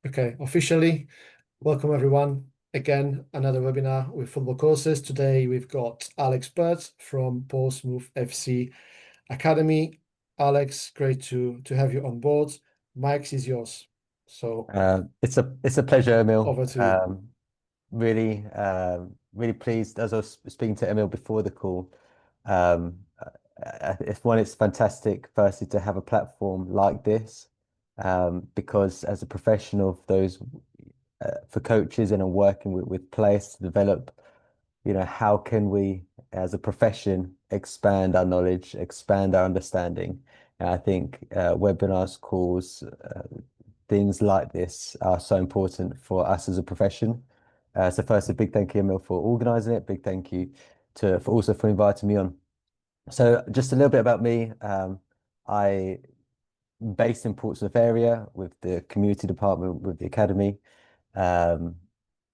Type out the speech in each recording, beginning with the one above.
Okay, officially, welcome everyone. Again, another webinar with football courses. Today we've got Alex Burt from Portsmouth FC Academy. Alex, great to have you on board. Mike's is yours. So It's a pleasure, Emil. over to you. Really pleased. As I was speaking to Emil before the call, it's fantastic, firstly, to have a platform like this, because as a professional, for coaches and working with players to develop, how can we, as a profession, expand our knowledge, expand our understanding? And I think webinars, calls, things like this are so important for us as a profession. So first, a big thank you, Emil, for organising it. Big thank you for inviting me on. So just a little bit about me. I based in Portsmouth area with the community department with the academy, um,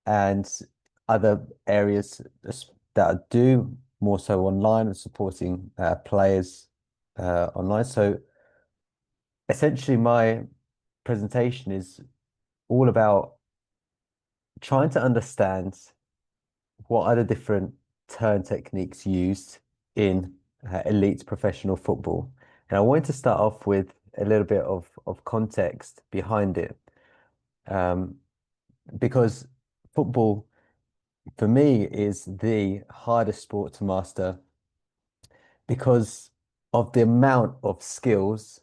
and other areas that I do more so online and supporting players online. So essentially, my presentation is all about trying to understand what are the different turn techniques used in elite professional football. And I wanted to start off with a little bit of context behind it, um, because football, for me, is the hardest sport to master because of the amount of skills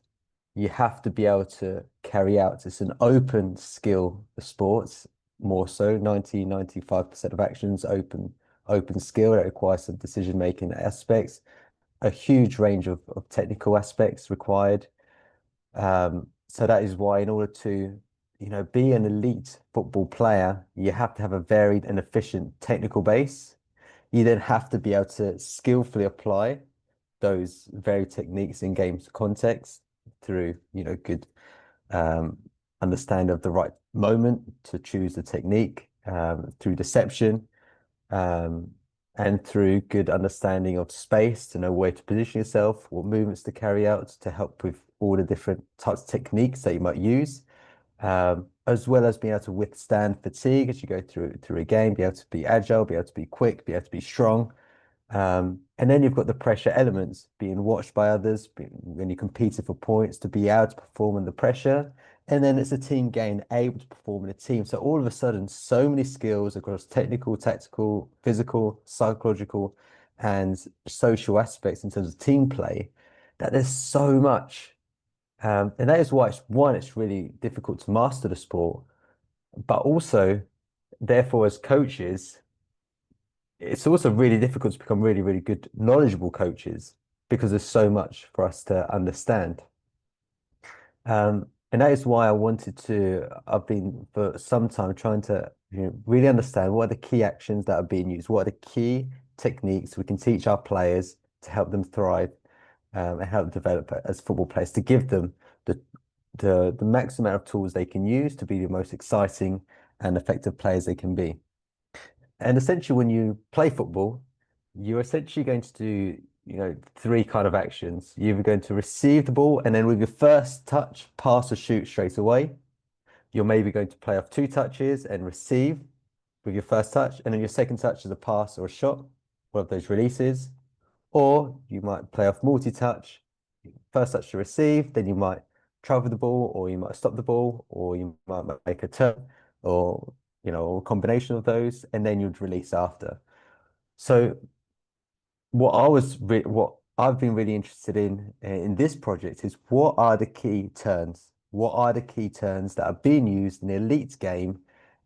you have to be able to carry out. It's an open skill sport, more so 95% of actions open skill that requires some decision making aspects, a huge range of technical aspects required. So that is why, in order to, be an elite football player, you have to have a varied and efficient technical base. You then have to be able to skillfully apply those very techniques in games context through, good um, understanding of the right moment to choose the technique, through deception, um, and through good understanding of space to know where to position yourself, what movements to carry out to help with all the different types of techniques that you might use, as well as being able to withstand fatigue as you go through a game, be able to be agile, be able to be quick, be able to be strong. And then you've got the pressure elements, being watched by others, when you're competing for points, to be able to perform under pressure. And then it's a team game, able to perform in a team. So all of a sudden, so many skills across technical, tactical, physical, psychological, and social aspects in terms of team play, that there's so much. And that is why it's really difficult to master the sport, but also, therefore, as coaches, it's also really difficult to become really, really good, knowledgeable coaches because there's so much for us to understand. And that is why I've been for some time trying to, really understand what are the key actions that are being used, what are the key techniques we can teach our players to help them thrive, and help develop as football players, to give them the the maximum amount of tools they can use to be the most exciting and effective players they can be. And essentially, when you play football, you're essentially going to do, three kind of actions. You're either going to receive the ball, and then with your first touch, pass or shoot straight away. You're maybe going to play off two touches and receive with your first touch, and then your second touch is a pass or a shot, one of those releases. Or you might play off multi-touch, first touch to receive, then you might travel the ball, or you might stop the ball, or you might make a turn, or or a combination of those, and then you'd release after. So what I've been really interested in this project is, what are the key turns? What are the key turns that are being used in the elite game?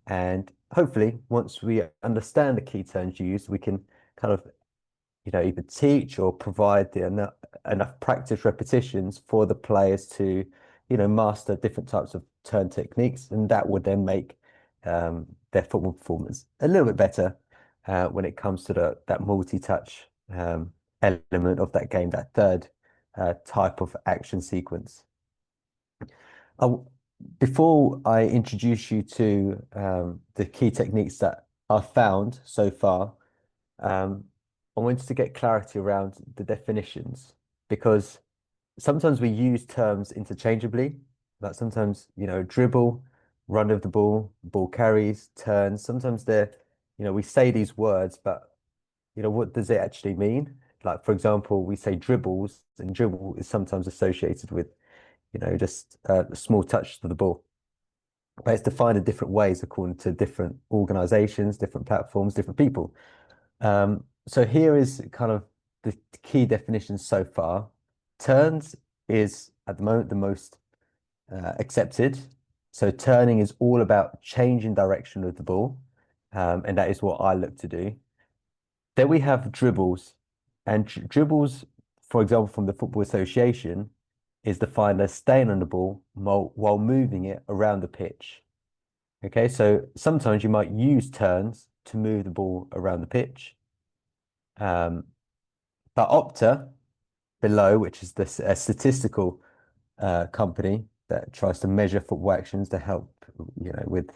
And hopefully, once we understand the key turns used, we can kind of, either teach or provide enough practice repetitions for the players to, master different types of turn techniques, and that would then make their football performance a little bit better when it comes to that multi-touch element of that game, that third type of action sequence. Uh, Before I introduce you to the key techniques that I've found so far, um, I wanted to get clarity around the definitions, because sometimes we use terms interchangeably. Like sometimes, dribble run of the ball carries, turns. Sometimes we say these words, but what does it actually mean? Like, for example, we say dribbles, and dribble is sometimes associated with, just a small touch to the ball. But it's defined in different ways according to different organizations, different platforms, different people. So here is kind of the key definitions so far. Turns is at the moment the most accepted. So turning is all about changing direction of the ball, and that is what I look to do. Then we have dribbles, and dribbles, for example, from the Football Association, is defined as staying on the ball while moving it around the pitch. Okay, so sometimes you might use turns to move the ball around the pitch. But Opta below, which is a statistical company that tries to measure football actions to help, with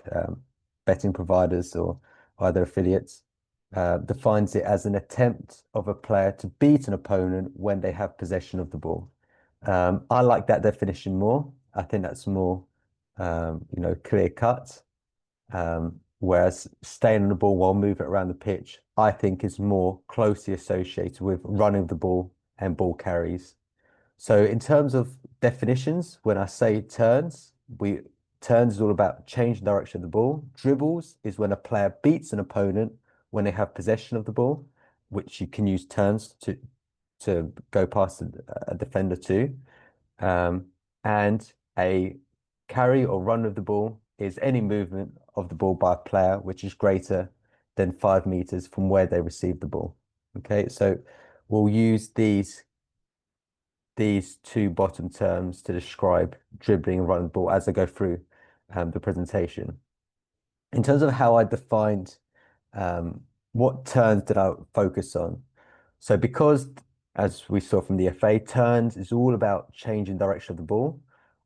betting providers or other affiliates, defines it as an attempt of a player to beat an opponent when they have possession of the ball. I like that definition more. I think that's more, clear cut. Whereas staying on the ball while moving it around the pitch, I think is more closely associated with running the ball and ball carries. So in terms of definitions, when I say turns is all about changing direction of the ball. Dribbles is when a player beats an opponent when they have possession of the ball, which you can use turns to go past a defender too. And a carry or run of the ball is any movement of the ball by a player which is greater than 5 meters from where they receive the ball. Okay, so we'll use these two bottom terms to describe dribbling and running the ball as I go through the presentation. In terms of how I defined what turns did I focus on? So because, as we saw from the FA, turns is all about changing direction of the ball,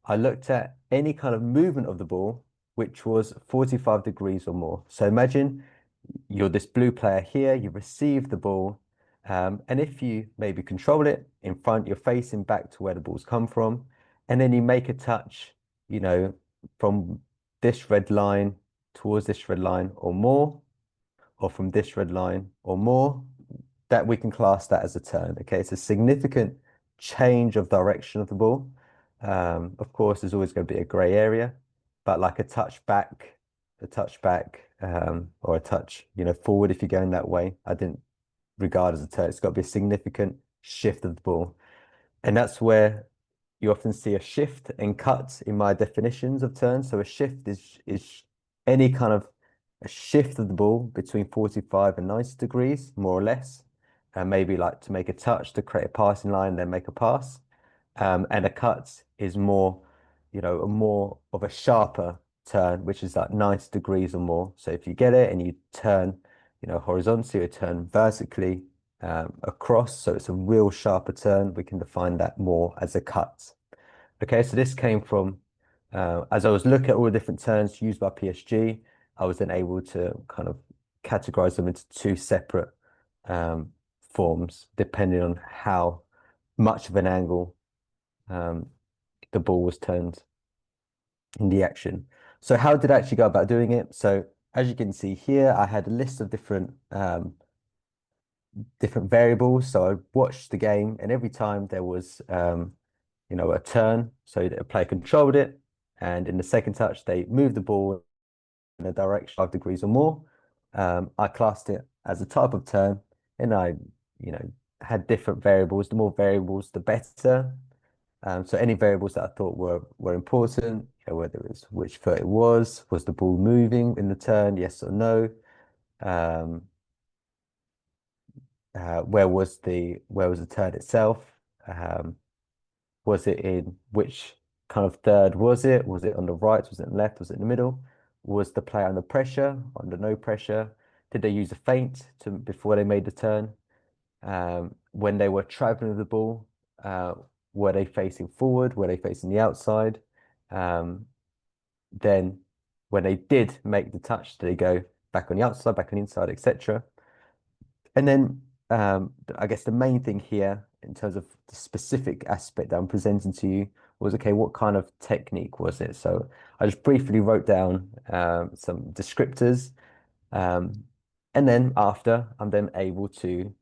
I looked at any kind of movement of the ball which was 45 degrees or more. So imagine you're this blue player here, you receive the ball, and if you maybe control it in front, you're facing back to where the ball's come from, and then you make a touch, from this red line towards this red line or more, or from this red line or more, that we can class that as a turn. Okay, it's a significant change of direction of the ball. Of course, there's always going to be a grey area, but like a touch back, or a touch, forward if you're going that way, I didn't regard as a turn. It's got to be a significant shift of the ball. And that's where you often see a shift and cut in my definitions of turns. So a shift is any kind of a shift of the ball between 45 and 90 degrees, more or less. And maybe like to make a touch to create a passing line, then make a pass. And a cut is more, a more of a sharper turn, which is like 90 degrees or more. So if you get it and you turn, horizontally or turn vertically across, so it's a real sharper turn, we can define that more as a cut. Okay, so this came from, as I was looking at all the different turns used by PSG, I was then able to kind of categorize them into two separate forms, depending on how much of an angle the ball was turned in the action. So how did I actually go about doing it? So as you can see here, I had a list of different variables. So I watched the game, and every time there was a turn, so a player controlled it, and in the second touch they moved the ball in a direction 5 degrees or more. I classed it as a type of turn, and I had different variables. The more variables, the better. So any variables that I thought were important, whether it was which foot it was the ball moving in the turn, yes or no, where was the turn itself, was it in which kind of third was it? Was it on the right? Was it on the left? Was it in the middle? Was the player under pressure? Under no pressure? Did they use a feint before they made the turn? When they were traveling with the ball, were they facing forward? Were they facing the outside? Then when they did make the touch, did they go back on the outside, back on the inside, etc.? And then I guess the main thing here in terms of the specific aspect that I'm presenting to you was, okay, what kind of technique was it? So I just briefly wrote down some descriptors. Um, and then after, I'm then able to,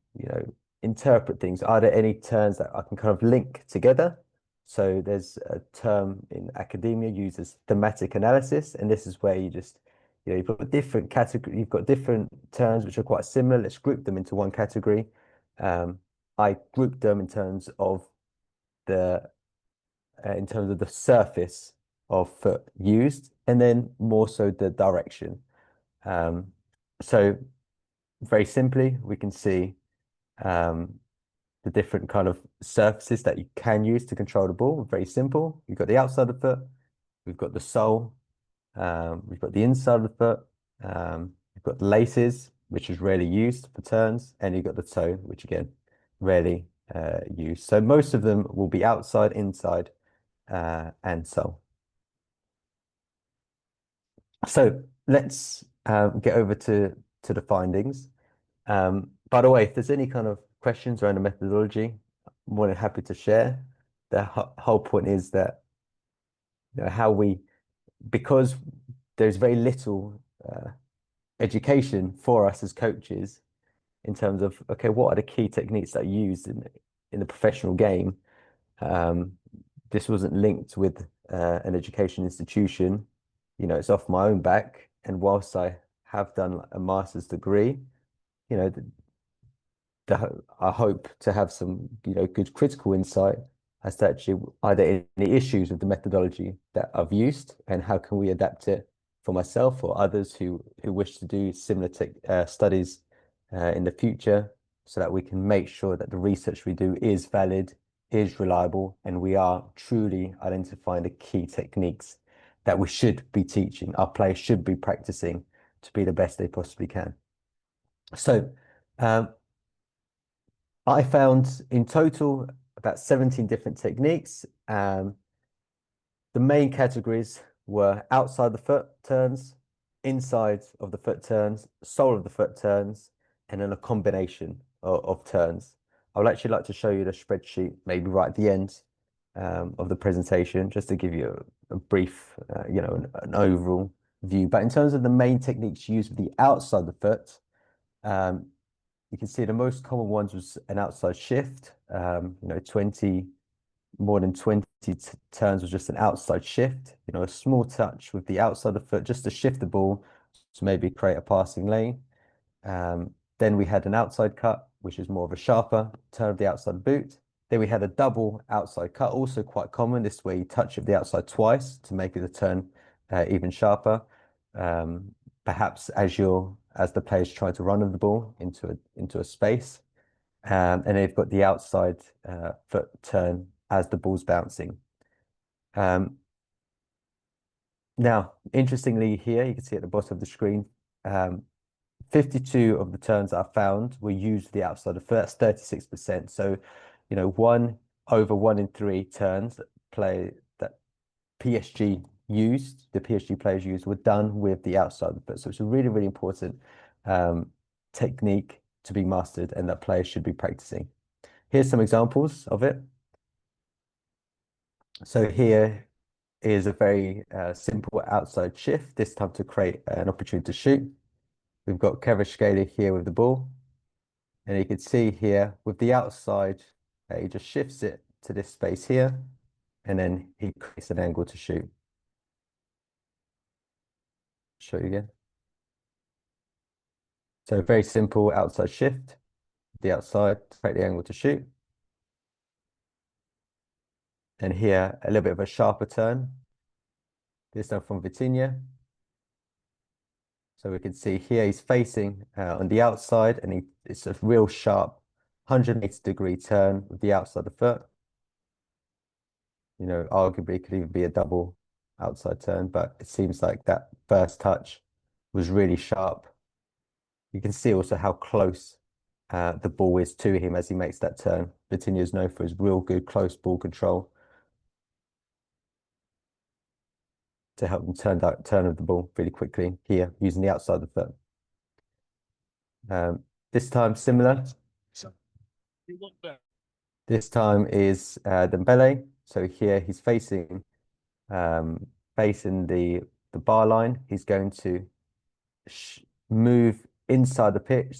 interpret things. Are there any terms that I can kind of link together? So there's a term in academia used as thematic analysis, and this is where you just, you've got different category, you've got different terms which are quite similar. Let's group them into one category. I grouped them the in terms of the surface of foot used, and then more so the direction. So very simply, we can see um, the different kind of surfaces that you can use to control the ball. Very simple. You've got the outside of the foot, we've got the sole, we've got the inside of the foot, you've got the laces, which is rarely used for turns, and you've got the toe, which again, rarely used. So most of them will be outside, inside, and sole. So let's get over to the findings. By the way, if there's any kind of questions around the methodology, I'm more than happy to share. The whole point is that how because there's very little education for us as coaches in terms of, okay, what are the key techniques that are used in the professional game? This wasn't linked with an education institution. It's off my own back. And whilst I have done a master's degree, you know, I hope to have some, good critical insight as to actually are there any issues with the methodology that I've used, and how can we adapt it for myself or others who wish to do similar studies in the future, so that we can make sure that the research we do is valid, is reliable, and we are truly identifying the key techniques that we should be teaching, our players should be practicing to be the best they possibly can. So I found in total about 17 different techniques. The main categories were outside the foot turns, inside of the foot turns, sole of the foot turns, and then a combination of turns. I would actually like to show you the spreadsheet maybe right at the end of the presentation, just to give you a brief, an overall view. But in terms of the main techniques used with the outside the foot, you can see the most common ones was an outside shift. 20, more than 20 turns was just an outside shift. A small touch with the outside of the foot just to shift the ball to maybe create a passing lane. Then we had an outside cut, which is more of a sharper turn of the outside boot. Then we had a double outside cut, also quite common. This way you touch of the outside twice to make it a turn even sharper. Perhaps as the player's trying to run of the ball into a space. And they've got the outside foot turn as the ball's bouncing. Now, interestingly here, you can see at the bottom of the screen, 52 of the turns I found were used the outside of foot. That's 36%. So, 1 over 1 in 3 turns that PSG used, the PSG players used, were done with the outside of the foot. So it's a really, really important technique to be mastered, and that players should be practicing. Here's some examples of it. So here is a very simple outside shift, this time to create an opportunity to shoot. We've got Kvaratskhelia here with the ball, and you can see here with the outside, he just shifts it to this space here, and then he creates an angle to shoot. Show you again. So very simple outside shift, the outside, create the angle to shoot. And here, a little bit of a sharper turn, this time from Vitinha. So we can see here he's facing on the outside, and it's a real sharp 180-degree turn with the outside of the foot. Arguably it could even be a double outside turn, but it seems like that first touch was really sharp. You can see also how close the ball is to him as he makes that turn. Vitinha is known for his real good close ball control to help him turn of the ball really quickly here using the outside of the foot. This time similar. This time is Dembele. So here he's facing the bar line. He's going to move inside the pitch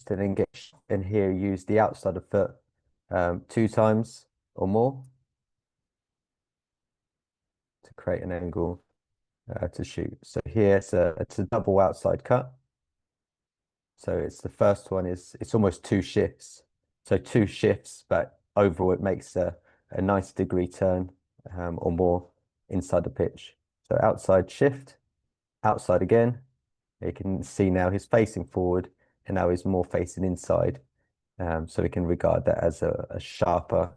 to then and here use the outside of foot 2 times or more to create an angle to shoot. So here it's a double outside cut. So it's the first one it's almost 2 shifts. So 2 shifts, but overall it makes a 90-degree turn or more inside the pitch. So outside shift, outside again. You can see now he's facing forward and now he's more facing inside. So we can regard that as a sharper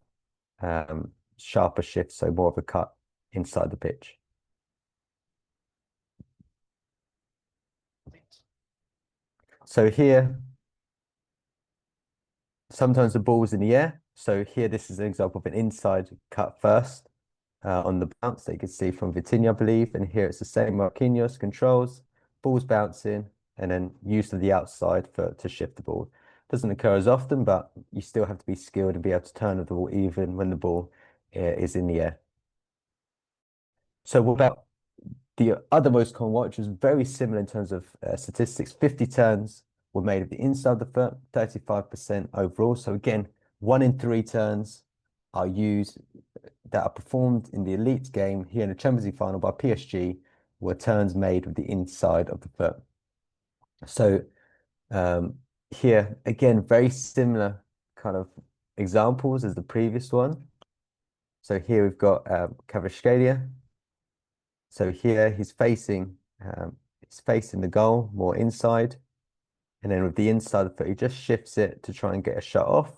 shift, so more of a cut inside the pitch. So here, sometimes the ball's in the air. So here, this is an example of an inside cut first on the bounce that you can see from Vitinha, I believe. And here it's the same. Marquinhos controls, ball's bouncing, and then use of the outside to shift the ball. Doesn't occur as often, but you still have to be skilled and be able to turn the ball even when the ball is in the air. So what about the other most common one, which was very similar in terms of statistics? 50 turns were made of the inside of the foot, 35% overall. So again, 1 in 3 turns are used that are performed in the elite game here in the Champions League final by PSG were turns made with the inside of the foot. So here, again, very similar kind of examples as the previous one. So here we've got Kvaratskhelia. So here he's facing the goal more inside, and then with the inside of the foot, he just shifts it to try and get a shot off.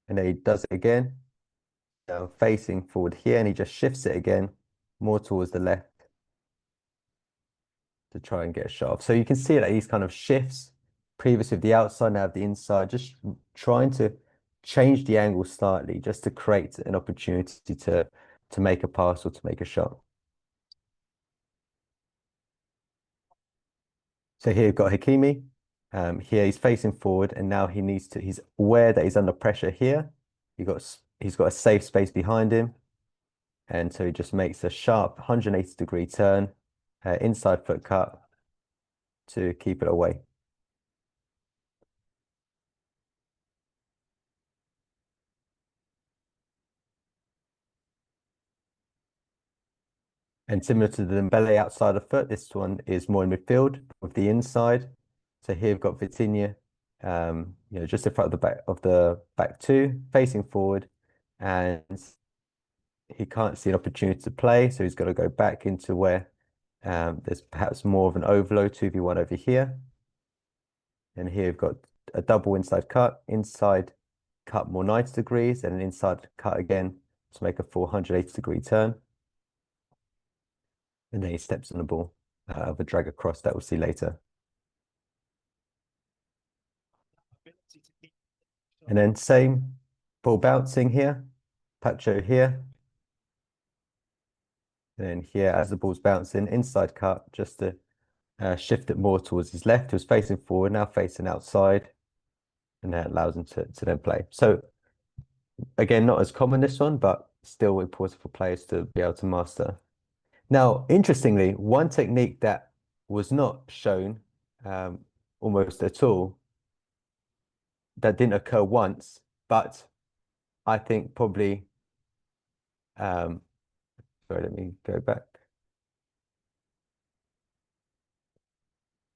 And then he does it again, facing forward here, and he just shifts it again more towards the left to try and get a shot off. So you can see that he's kind of shifts previously with the outside, now with the inside, just trying to change the angle slightly just to create an opportunity to make a pass or to make a shot. So here you've got Hakimi. Here he's facing forward, and now he's aware that he's under pressure here. He's got a safe space behind him. And so he just makes a sharp 180-degree turn, inside foot cut to keep it away. And similar to the Dembele outside of foot, this one is more in midfield with the inside. So here we've got Vitinha, just in front of the back two, facing forward, and he can't see an opportunity to play, so he's got to go back into where there's perhaps more of an overload 2v1 over here. And here we've got a double inside cut more 90 degrees, and an inside cut again to make a 480-degree turn. And then he steps on the ball of a drag across that we'll see later. And then same ball bouncing here, Pacho here. And then here, as the ball's bouncing, inside cut, just to shift it more towards his left. He was facing forward, now facing outside. And that allows him to then play. So again, not as common this one, but still important for players to be able to master. Now, interestingly, one technique that was not shown almost at all, that didn't occur once, but I think probably, sorry, let me go back.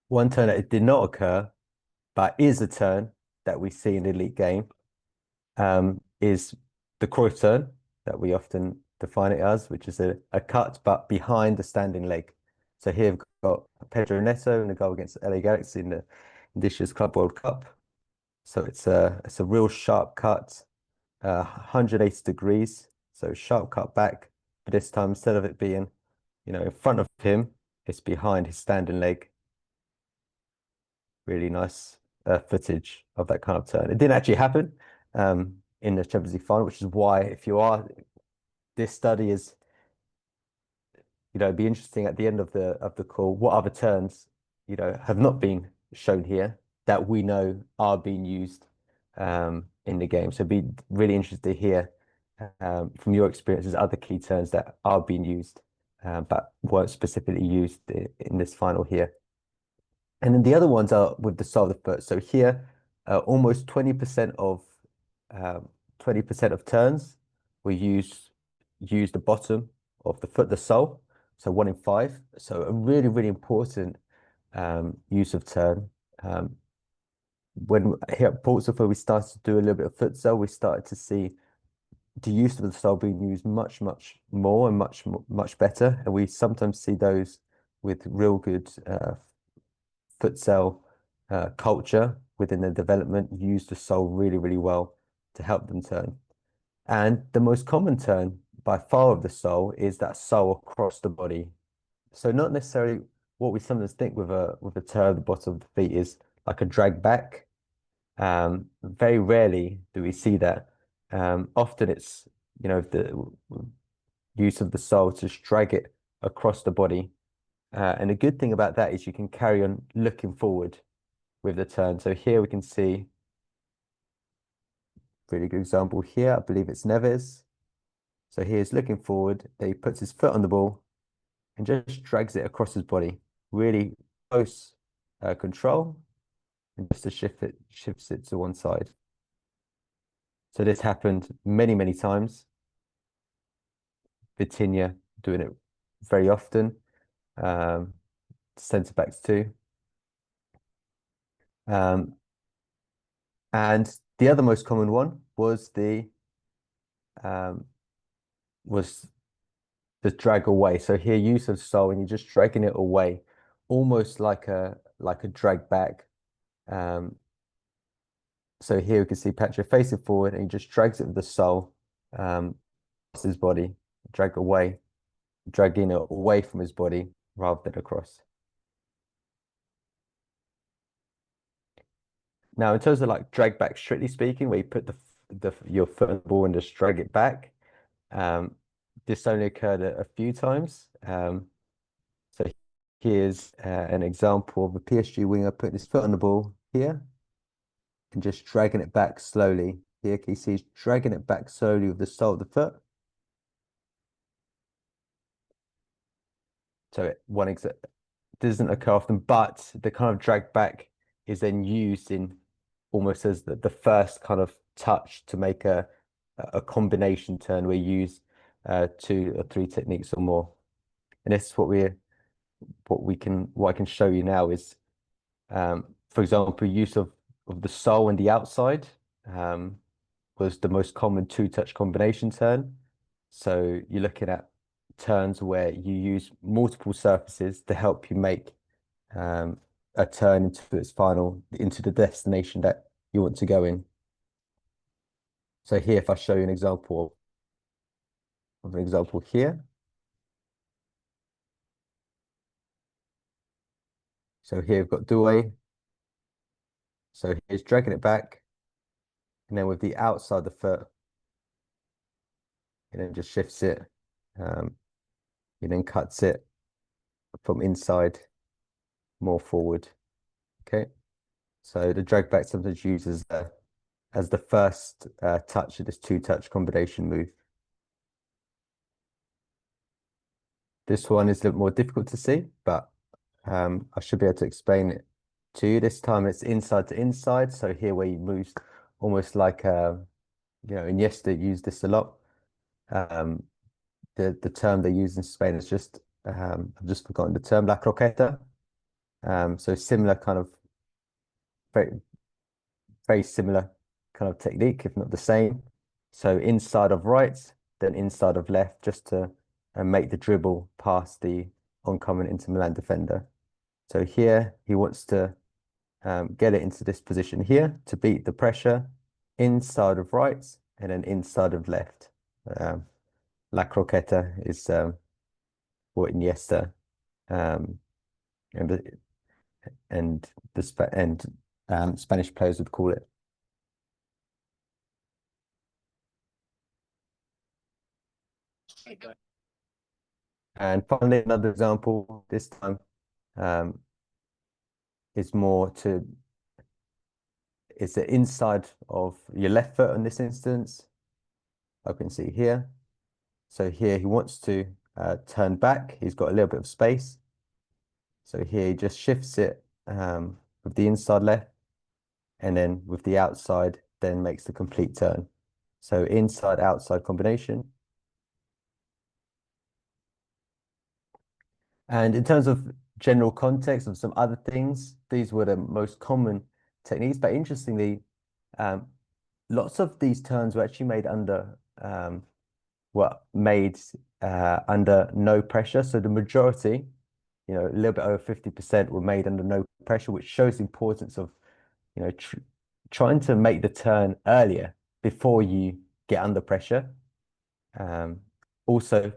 One turn that it did not occur, but is a turn that we see in the elite game, is the Cruyff turn that we often define it as, which is a cut but behind the standing leg. So here we've got Pedro Neto in the goal against LA Galaxy in this year's Club World Cup. So it's a real sharp cut, 180 degrees, so sharp cut back. But this time, instead of it being, in front of him, it's behind his standing leg. Really nice footage of that kind of turn. It didn't actually happen in the Champions League final, which is why, this study is, it'd be interesting at the end of the call, what other turns, have not been shown here that we know are being used in the game. So it'd be really interested to hear from your experiences other key turns that are being used, but weren't specifically used in this final here. And then the other ones are with the sole of the foot. So here, almost 20% of 20% of turns will use the bottom of the foot, the sole. So 1 in 5. So a really, really important use of turn. When here at Portsmouth, we started to do a little bit of futsal, we started to see the use of the sole being used much, much more and much better. And we sometimes see those with real good futsal culture within their development use the sole really, really well to help them turn. And the most common turn by far of the sole is that sole across the body. So not necessarily what we sometimes think with a turn at the bottom of the feet is like a drag back. Very rarely do we see that. Often it's, the use of the sole to just drag it across the body. And the good thing about that is you can carry on looking forward with the turn. So here we can see really good example here. I believe it's Neves. So he's looking forward. Then he puts his foot on the ball and just drags it across his body. Really close control, and just to shifts it to one side. So this happened many, many times. Vitinha doing it very often. Centre backs too. And the other most common one was the drag away. So here, use of sole, and you're just dragging it away, almost like a drag back. So here we can see Patrick facing forward, and he just drags it with the sole, across his body, dragging it away from his body rather than across. Now, in terms of like drag back, strictly speaking, where you put your foot on the ball and just drag it back, this only occurred a few times. So here's an example of a PSG winger putting his foot on the ball here and just dragging it back slowly. Here you see he's dragging it back slowly with the sole of the foot. So one example doesn't occur often, but the kind of drag back is then used in almost as the first kind of touch to make a combination turn. We use 2 or 3 techniques or more, and this is what I can show you now is, for example, use of the sole and the outside was the most common 2-touch combination turn. So you're looking at turns where you use multiple surfaces to help you make a turn into the destination that you want to go in. So here, if I show you an example here. So here we've got Douay. So here's dragging it back, and then with the outside of the foot, and then just shifts it. He then cuts it from inside more forward. Okay. So the drag back sometimes uses as the first touch of this 2-touch combination move. This one is a little more difficult to see, but I should be able to explain it to you. This time it's inside to inside. So here where he moves almost like Iniesta used this a lot. The term they use in Spain is just I've just forgotten the term, la croqueta. So similar kind of very, very similar kind of technique, if not the same. So inside of right, then inside of left, just to make the dribble past the oncoming Inter Milan defender. So here he wants to get it into this position here to beat the pressure inside of right and then inside of left. La croqueta is what Iniesta and Spanish players would call it. And finally, another example this time is more to it's the inside of your left foot in this instance. I can see here. So here he wants to turn back. He's got a little bit of space. So here he just shifts it with the inside left, and then with the outside, then makes the complete turn. So inside outside combination. And in terms of general context of some other things, these were the most common techniques. But interestingly, lots of these turns were actually made under under no pressure. So the majority, a little bit over 50% were made under no pressure, which shows the importance of, trying to make the turn earlier before you get under pressure. Also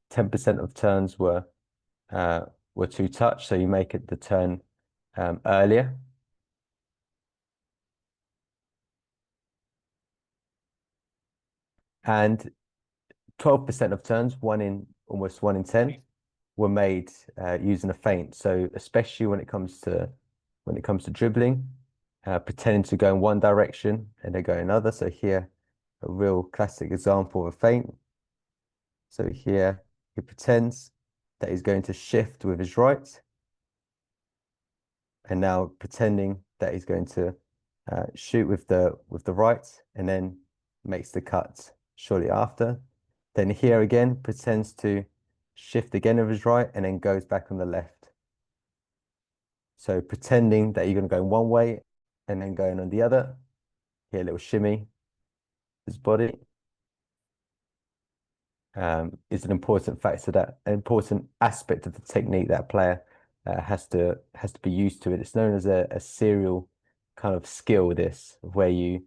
10% of turns were two touch, so you make it the turn earlier. And 12% of turns, almost 1 in 10, were made using a feint. So especially when it comes to dribbling, pretending to go in one direction and then go another. So here, a real classic example of a feint. So here he pretends that he's going to shift with his right, and now pretending that he's going to shoot with the right, and then makes the cut shortly after. Then here again pretends to shift again with his right, and then goes back on the left. So pretending that you're going to go in one way and then going on the other. Here, a little shimmy his body. Is an important factor, that an important aspect of the technique that a player has to be used to it. It's known as a serial kind of skill, this, where you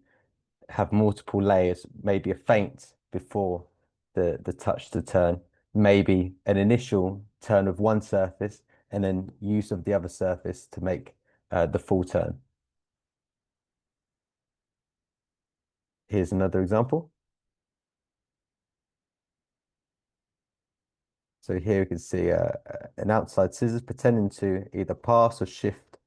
have multiple layers, maybe a feint before the touch to turn, maybe an initial turn of one surface, and then use of the other surface to make the full turn. Here's another example. So here you can see an outside scissors pretending to either pass or shift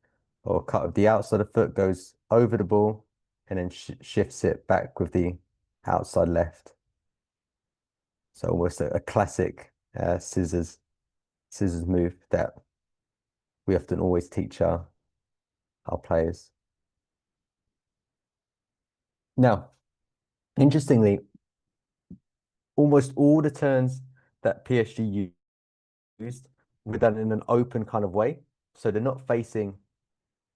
or cut with the outside of the foot, goes over the ball and then shifts it back with the outside left. So almost a classic scissors move that we often always teach our players. Now, interestingly, almost all the turns that PSG used were done in an open kind of way. So they're not facing,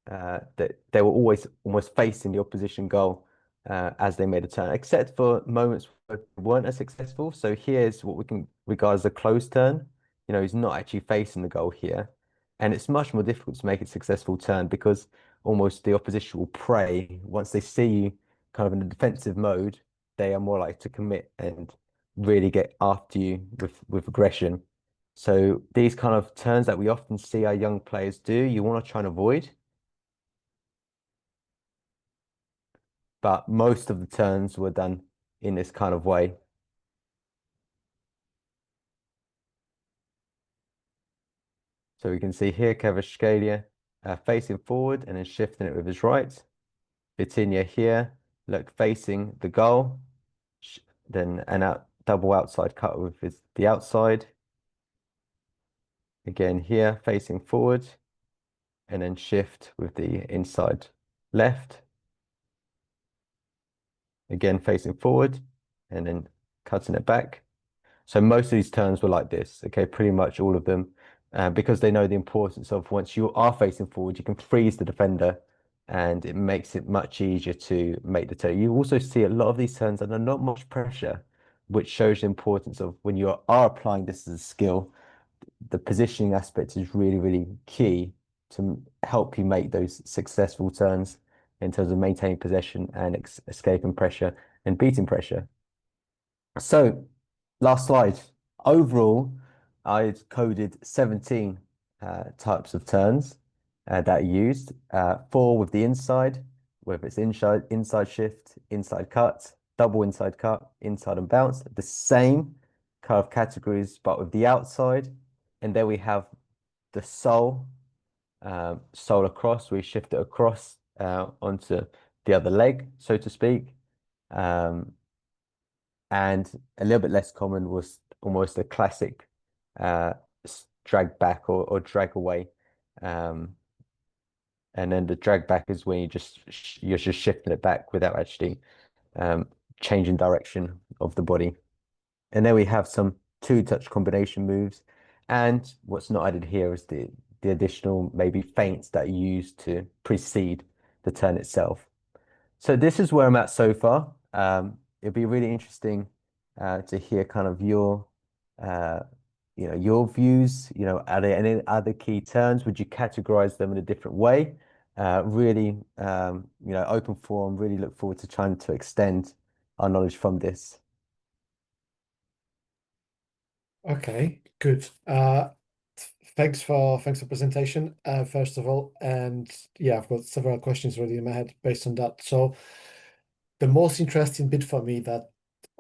that they were always almost facing the opposition goal as they made a turn, except for moments where they weren't as successful. So here's what we can regard as a closed turn. He's not actually facing the goal here. And it's much more difficult to make a successful turn because almost the opposition will pray. Once they see you kind of in a defensive mode, they are more likely to commit and really get after you with aggression. So these kind of turns that we often see our young players do, you want to try and avoid. But most of the turns were done in this kind of way. So we can see here Kvaratskhelia facing forward and then shifting it with his right. Vitinha here, look, facing the goal, then double outside cut with the outside. Again here, facing forward, and then shift with the inside left. Again, facing forward, and then cutting it back. So most of these turns were like this, okay, pretty much all of them, because they know the importance of once you are facing forward, you can freeze the defender, and it makes it much easier to make the turn. You also see a lot of these turns under not much pressure, which shows the importance of when you are applying this as a skill, the positioning aspect is really, really key to help you make those successful turns in terms of maintaining possession and escaping pressure and beating pressure. So, last slide. Overall, I coded 17 types of turns that are used. 4 with the inside, whether it's inside shift, inside cut, double inside cut, inside and bounce. The same kind of categories, but with the outside. And then we have the sole across. We shift it across onto the other leg, so to speak. Um, and a little bit less common was almost a classic uh, drag back or drag away. Um, and then the drag back is when you're just shifting it back without actually um, changing direction of the body. And then we have some two-touch combination moves. And what's not added here is the additional maybe feints that you use to precede the turn itself. So this is where I'm at so far. It'd be really interesting to hear kind of uh, your views. Are there any other key turns? Would you categorize them in a different way? Really, open forum. Really look forward to trying to extend our knowledge from this. Okay, good. Thanks for presentation, first of all. And yeah, I've got several questions already in my head based on that. So the most interesting bit for me that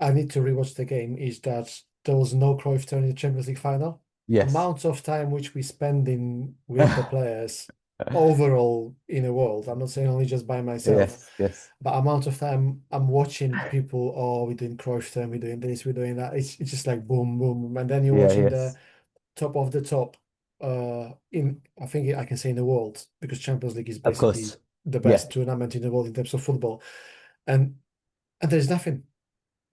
I need to rewatch the game is that there was no Cruyff turn in the Champions League final. Yes. Amount of time which we spending with the players overall in the world. I'm not saying only just by myself, Yes, yes. but amount of time I'm watching people, oh, we're doing Cruyff turn, we're doing this, we're doing that. It's just like boom, boom, boom. And then you're Yeah, watching the yes. top of the top in I think I can say in the world, because Champions League is Of basically course. the Yeah. best tournament in the world in terms of football. And there's nothing,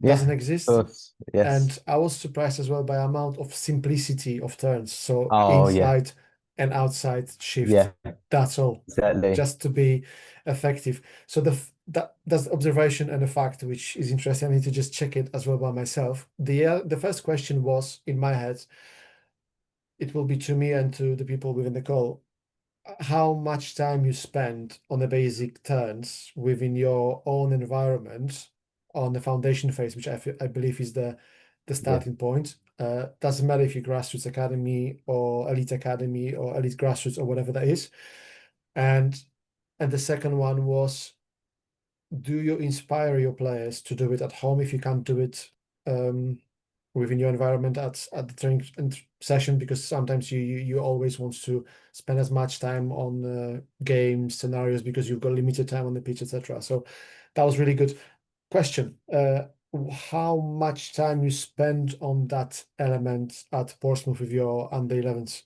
doesn't Yeah, of exist. course. Yes. And I was surprised as well by amount of simplicity of turns. So Oh, yeah. inside and outside shift. Yeah, That's all. exactly. Just to be effective. So that's the observation and a fact which is interesting. I need to just check it as well by myself. The first question was in my head. It will be to me and to the people within the call. How much time you spend on the basic turns within your own environment on the foundation phase, which I believe is the Yeah. starting point. Doesn't matter if you're grassroots academy or elite academy or elite grassroots or whatever that is. And the second one was, do you inspire your players to do it at home if you can't do it um, within your environment at the training session? Because sometimes you always want to spend as much time on game scenarios because you've got limited time on the pitch, etc. So that was really good question. How much time you spend on that element at Portsmouth with your under 11s?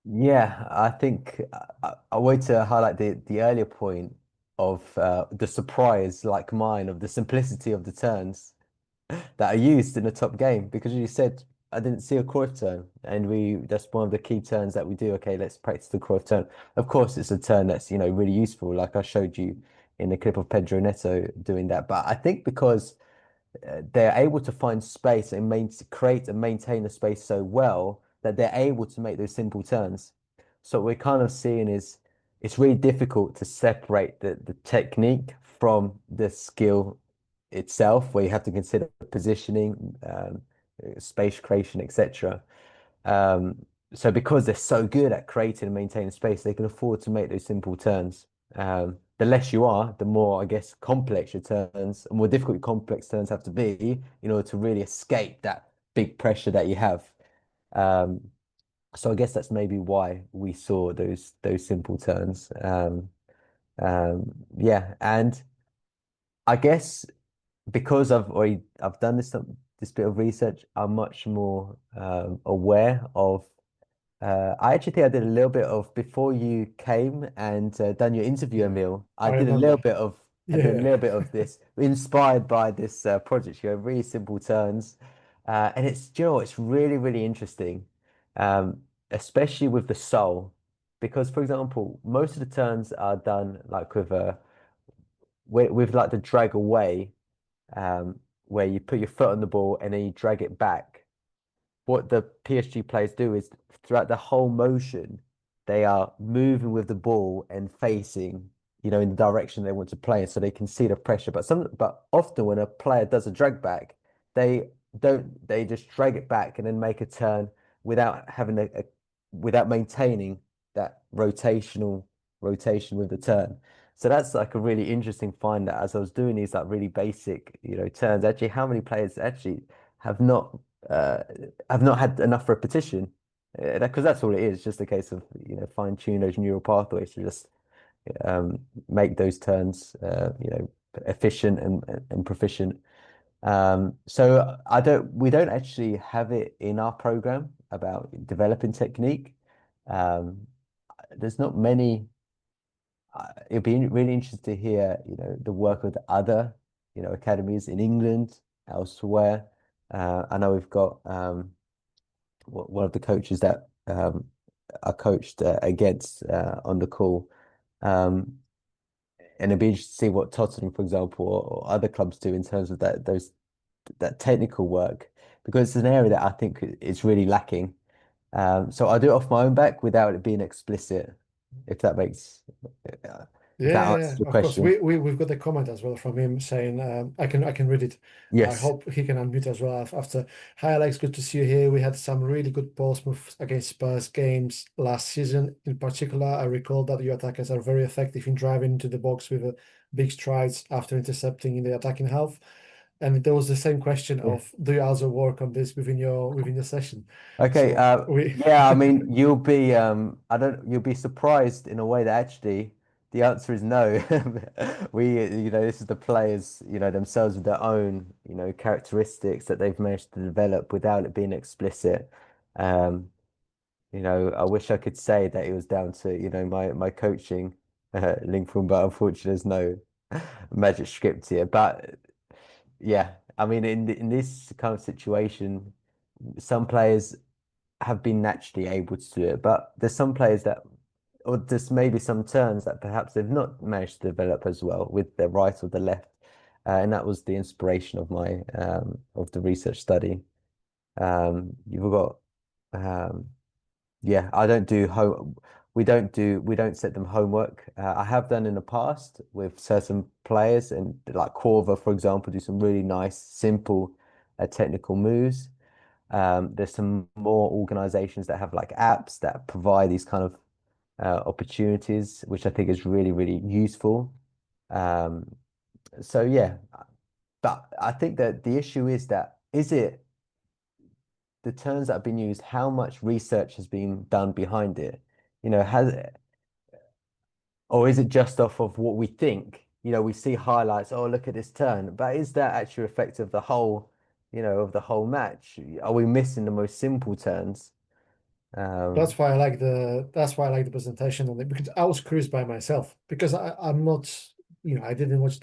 Yeah, I think I want to highlight the earlier point of the surprise, like mine, of the simplicity of the turns that are used in the top game. Because you said I didn't see a Cruyff turn, and that's one of the key turns that we do. Okay, let's practice the Cruyff turn. Of course, it's a turn that's really useful, like I showed you in the clip of Pedro Neto doing that. But I think because they're able to find space and create and maintain the space so well that they're able to make those simple turns. So what we're kind of seeing is it's really difficult to separate the technique from the skill itself, where you have to consider positioning, space creation, etc. Um, so because they're so good at creating and maintaining space, they can afford to make those simple turns. The less you are, the more, I guess, complex your turns, and more difficult your complex turns have to be in order to really escape that big pressure that you have. Um, so I guess that's maybe why we saw those simple turns. Yeah, and I guess because I've done this bit of research, I'm much more aware of. I actually think I did a little bit of before you came and done your interview, Yeah, Emil. I remember. I did a Yeah. little bit of this, inspired by this project. You have really simple turns, and it's really really interesting, especially with the soul, because for example, most of the turns are done like with like the drag away, where you put your foot on the ball and then you drag it back. What the PSG players do is throughout the whole motion, they are moving with the ball and facing, in the direction they want to play, so they can see the pressure. But often when a player does a drag back, they they just drag it back and then make a turn without having without maintaining that rotation with the turn. So that's like a really interesting find that as I was doing these like really basic, turns, actually how many players actually have not uh, I've not had enough repetition because that's all it is. Just a case of fine tune those neural pathways to just make those turns, efficient and proficient. So we don't actually have it in our program about developing technique. Um, there's not many. It'd be really interesting to hear, the work of the other, academies in England, elsewhere. I know we've got one of the coaches that I coached against on the call. Um, and it'd be interesting to see what Tottenham, for example, or other clubs do in terms of that technical work, because it's an area that I think is really lacking. So I do it off my own back without it being explicit, if that makes if that answers Yeah, your of course. question. We've got a comment as well from him saying, I can read it. I Yes. hope he can unmute as well after. Hi Alex, good to see you here. We had some really good Portsmouth against Spurs games last season. In particular, I recall that your attackers are very effective in driving into the box with big strides after intercepting in the attacking half. And there was the same question Yeah. of, do you also work on this within your session? Okay. So we Yeah, I mean, you'll be surprised in a way that actually the answer is no. This is the players, themselves with their own, characteristics that they've managed to develop without it being explicit. Um, I wish I could say that it was down to, my coaching link from, but unfortunately there's no magic script here. But yeah, I mean, in this kind of situation, some players have been naturally able to do it, but there's some players that, or just maybe some turns that perhaps they've not managed to develop as well with their right or the left. And that was the inspiration of my of the research study. You've got yeah, I don't do home. We don't set them homework. I have done in the past with certain players, and like Corva, for example, do some really nice, simple, technical moves. There's some more organizations that have like apps that provide these kind of opportunities, which I think is really, really useful. Um, so yeah, but I think that the issue is that is it the terms that have been used, how much research has been done behind it? Has or is it just off of what we think? We see highlights, oh, look at this turn, but is that actually reflective of the whole, of the whole match? Are we missing the most simple turns? Um, That's why I like the presentation on it, because I was curious by myself, because I'm not, I didn't watch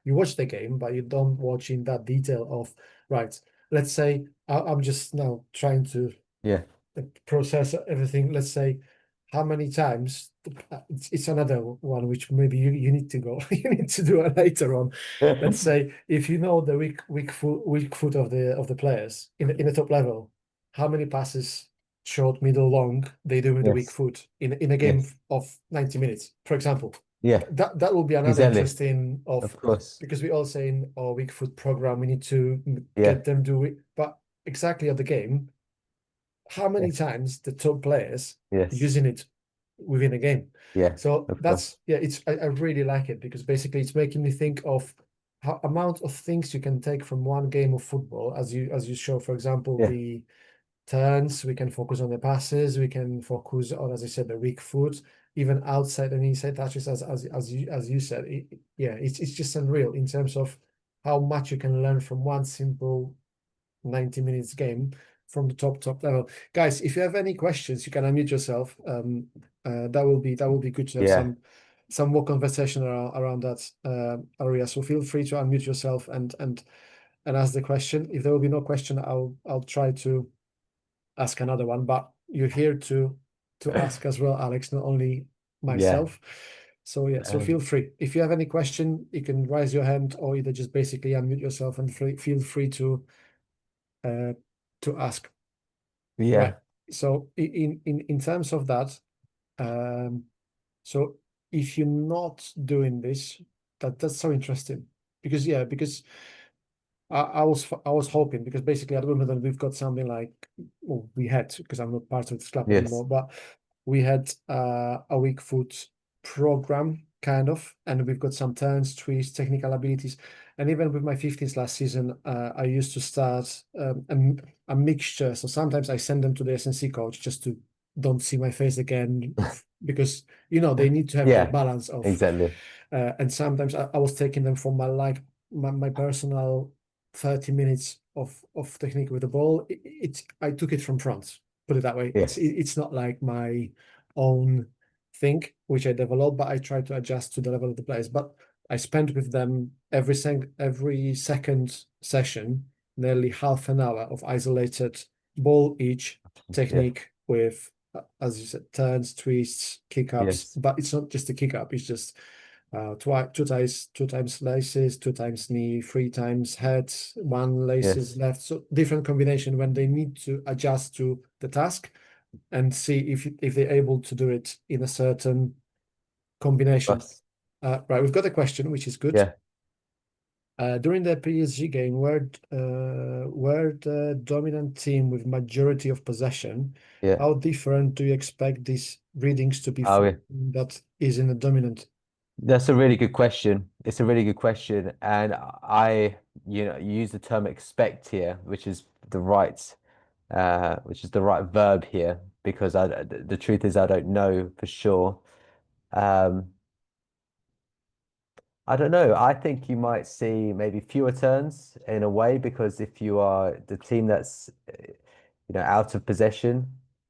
you watch the game, but you don't watch in that detail of, right, let's say I'm just now trying to yeah, process everything. Let's say how many times, it's another one which maybe you need to go, you need to do it later on. Let's say if you know the weak foot of the players in the top level, how many passes short, middle, long they do with the weak yes, foot in a game yes, of 90 minutes, for example. yeah, That will be another exactly, interesting of, of course, because we all say in our weak foot program we need to yeah, get them do it, but exactly at the game, how many yes, times the top players yes, using it within a game. yeah, So of course, that's, yeah, I really like it, because basically it's making me think of how amount of things you can take from one game of football, as you show, for example, yeah, the turns. We can focus on the passes, we can focus on, as I said, the weak foot, even outside and inside touches, as you said. Yeah, it's just unreal in terms of how much you can learn from one simple 90 minutes game from the top level. Guys, if you have any questions, you can unmute yourself. That will be good to have yeah, some more conversation around that area. So feel free to unmute yourself and ask the question. If there will be no question, I'll try to ask another one. But you're here to ask as well, Alex, not only yeah. myself. So yeah, so Um, feel free. If you have any question, you can raise your hand, or either just basically unmute yourself and feel free uh, to ask. Right. yeah, So in terms of that, um, so if you're not doing this, that's so interesting, because yeah, because I was hoping, because basically at Wimbledon we've got something like, well, we had, because I'm not part of this club yes, anymore, but we had a weak foot program kind of, and we've got some turns, twists, technical abilities, and even with my 15s last season, I used to start a mixture. So sometimes I send them to the SNC coach just to don't see my face again because they need to have that Yeah, balance of, exactly. and sometimes I was taking them from my personal 30 minutes of technique with the ball. I took it from France, put it that way. Yes. It's not like my own thing which I developed, but I try to adjust to the level of the players. But I spent with them every second session nearly half an hour of isolated ball each Yeah. technique with, as you said, turns, twists, kick ups. Yes. But it's not just a kick up; it's just two times laces, two times knee, three times head, one laces Yes. left. So different combination when they need to adjust to the task and see if they're able to do it in a certain combination. Us. Right, we've got a question which is good. Yeah. During the PSG game, where the dominant team with majority of possession, Yeah. how different do you expect these readings to be Oh, for yeah. that is in the dominant? That's a really good question. It's a really good question. And use the term expect here, which is the right verb here, because the truth is I don't know for sure. Um, I don't know. I think you might see maybe fewer turns in a way, because if you are the team that's out of possession,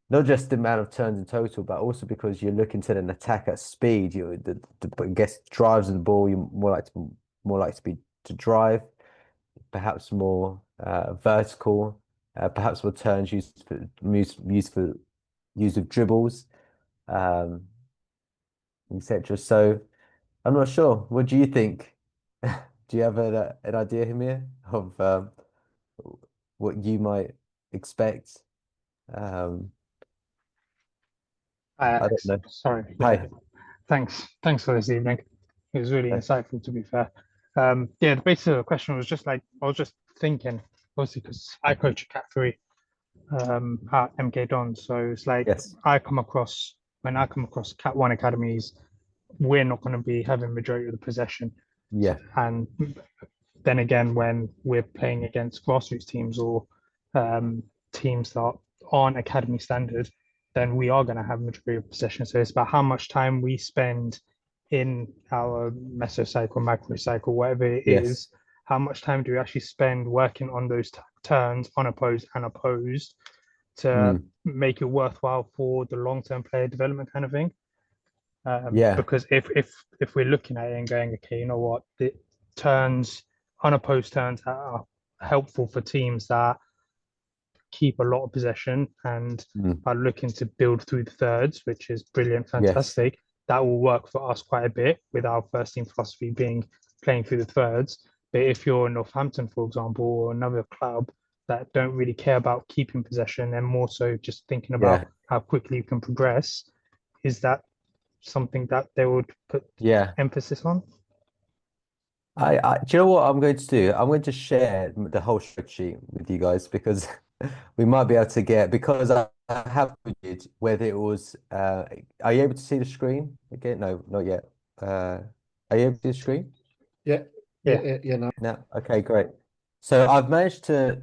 not just the amount of turns in total, but also because you're looking to then attack at speed. I guess drives of the ball, you're more likely to drive, perhaps more vertical, perhaps more turns used for use of dribbles, um, etc. So I'm not sure. What do you think? Do you have an idea, Hamir, of what you might expect? Um, I don't Alex, know. sorry. Yeah, Hi. thanks for this evening. It was really Uh, insightful, to be fair. Yeah, the basis of the question was just like I was just thinking, obviously, because I coach a Cat 3 at MK Don, so it's like yes. when I come across Cat 1 academies, we're not going to be having majority of the possession, Yeah. and then again, when we're playing against grassroots teams or um, teams that aren't academy standard, then we are going to have majority of possession. So it's about how much time we spend in our mesocycle, macrocycle, whatever it Yes. is. How much time do we actually spend working on those turns, unopposed and opposed, to Mm. make it worthwhile for the long-term player development kind of thing? Yeah. Because if we're looking at it and going, okay, you know what, the turns, unopposed turns are helpful for teams that keep a lot of possession and Mm. are looking to build through the thirds, which is brilliant, Yes. fantastic. That will work for us quite a bit with our first team philosophy being playing through the thirds. But if you're Northampton, for example, or another club that don't really care about keeping possession and more so just thinking about Yeah. how quickly you can progress, is that something that they would put Yeah. emphasis on? Do you know what I'm going to do? I'm going to share the whole spreadsheet with you guys, because we might be able to because I have tweeted whether it was, are you able to see the screen again? No, not yet. Are you able to see the screen? Yeah, Yeah. no. No. Okay, great. So I've managed to,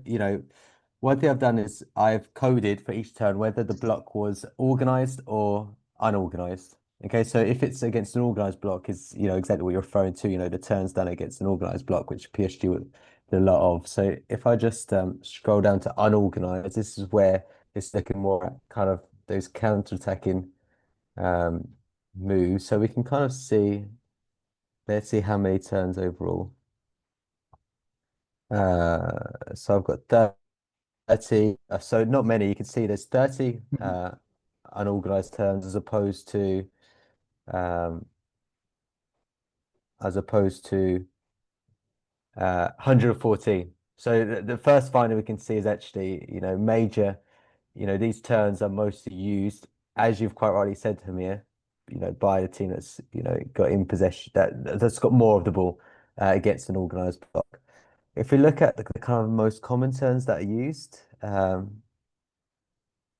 one thing I've done is I've coded for each turn whether the block was organized or unorganized. Okay, so if it's against an organized block, is exactly what you're referring to, the turns done against an organized block, which PSG would do a lot of. So if I just scroll down to unorganized, this is where it's looking more at kind of those counter-attacking um, moves. So we can kind of see, let's see how many turns overall. So I've got 30, so not many. You can see there's 30 Mhm. unorganized turns um, as opposed to 114. So the first finding we can see is actually, major, these turns are mostly used, as you've quite rightly said, Hamir, by the team that's, got in possession, that's got more of the ball against an organized block. If we look at the kind of most common turns that are used,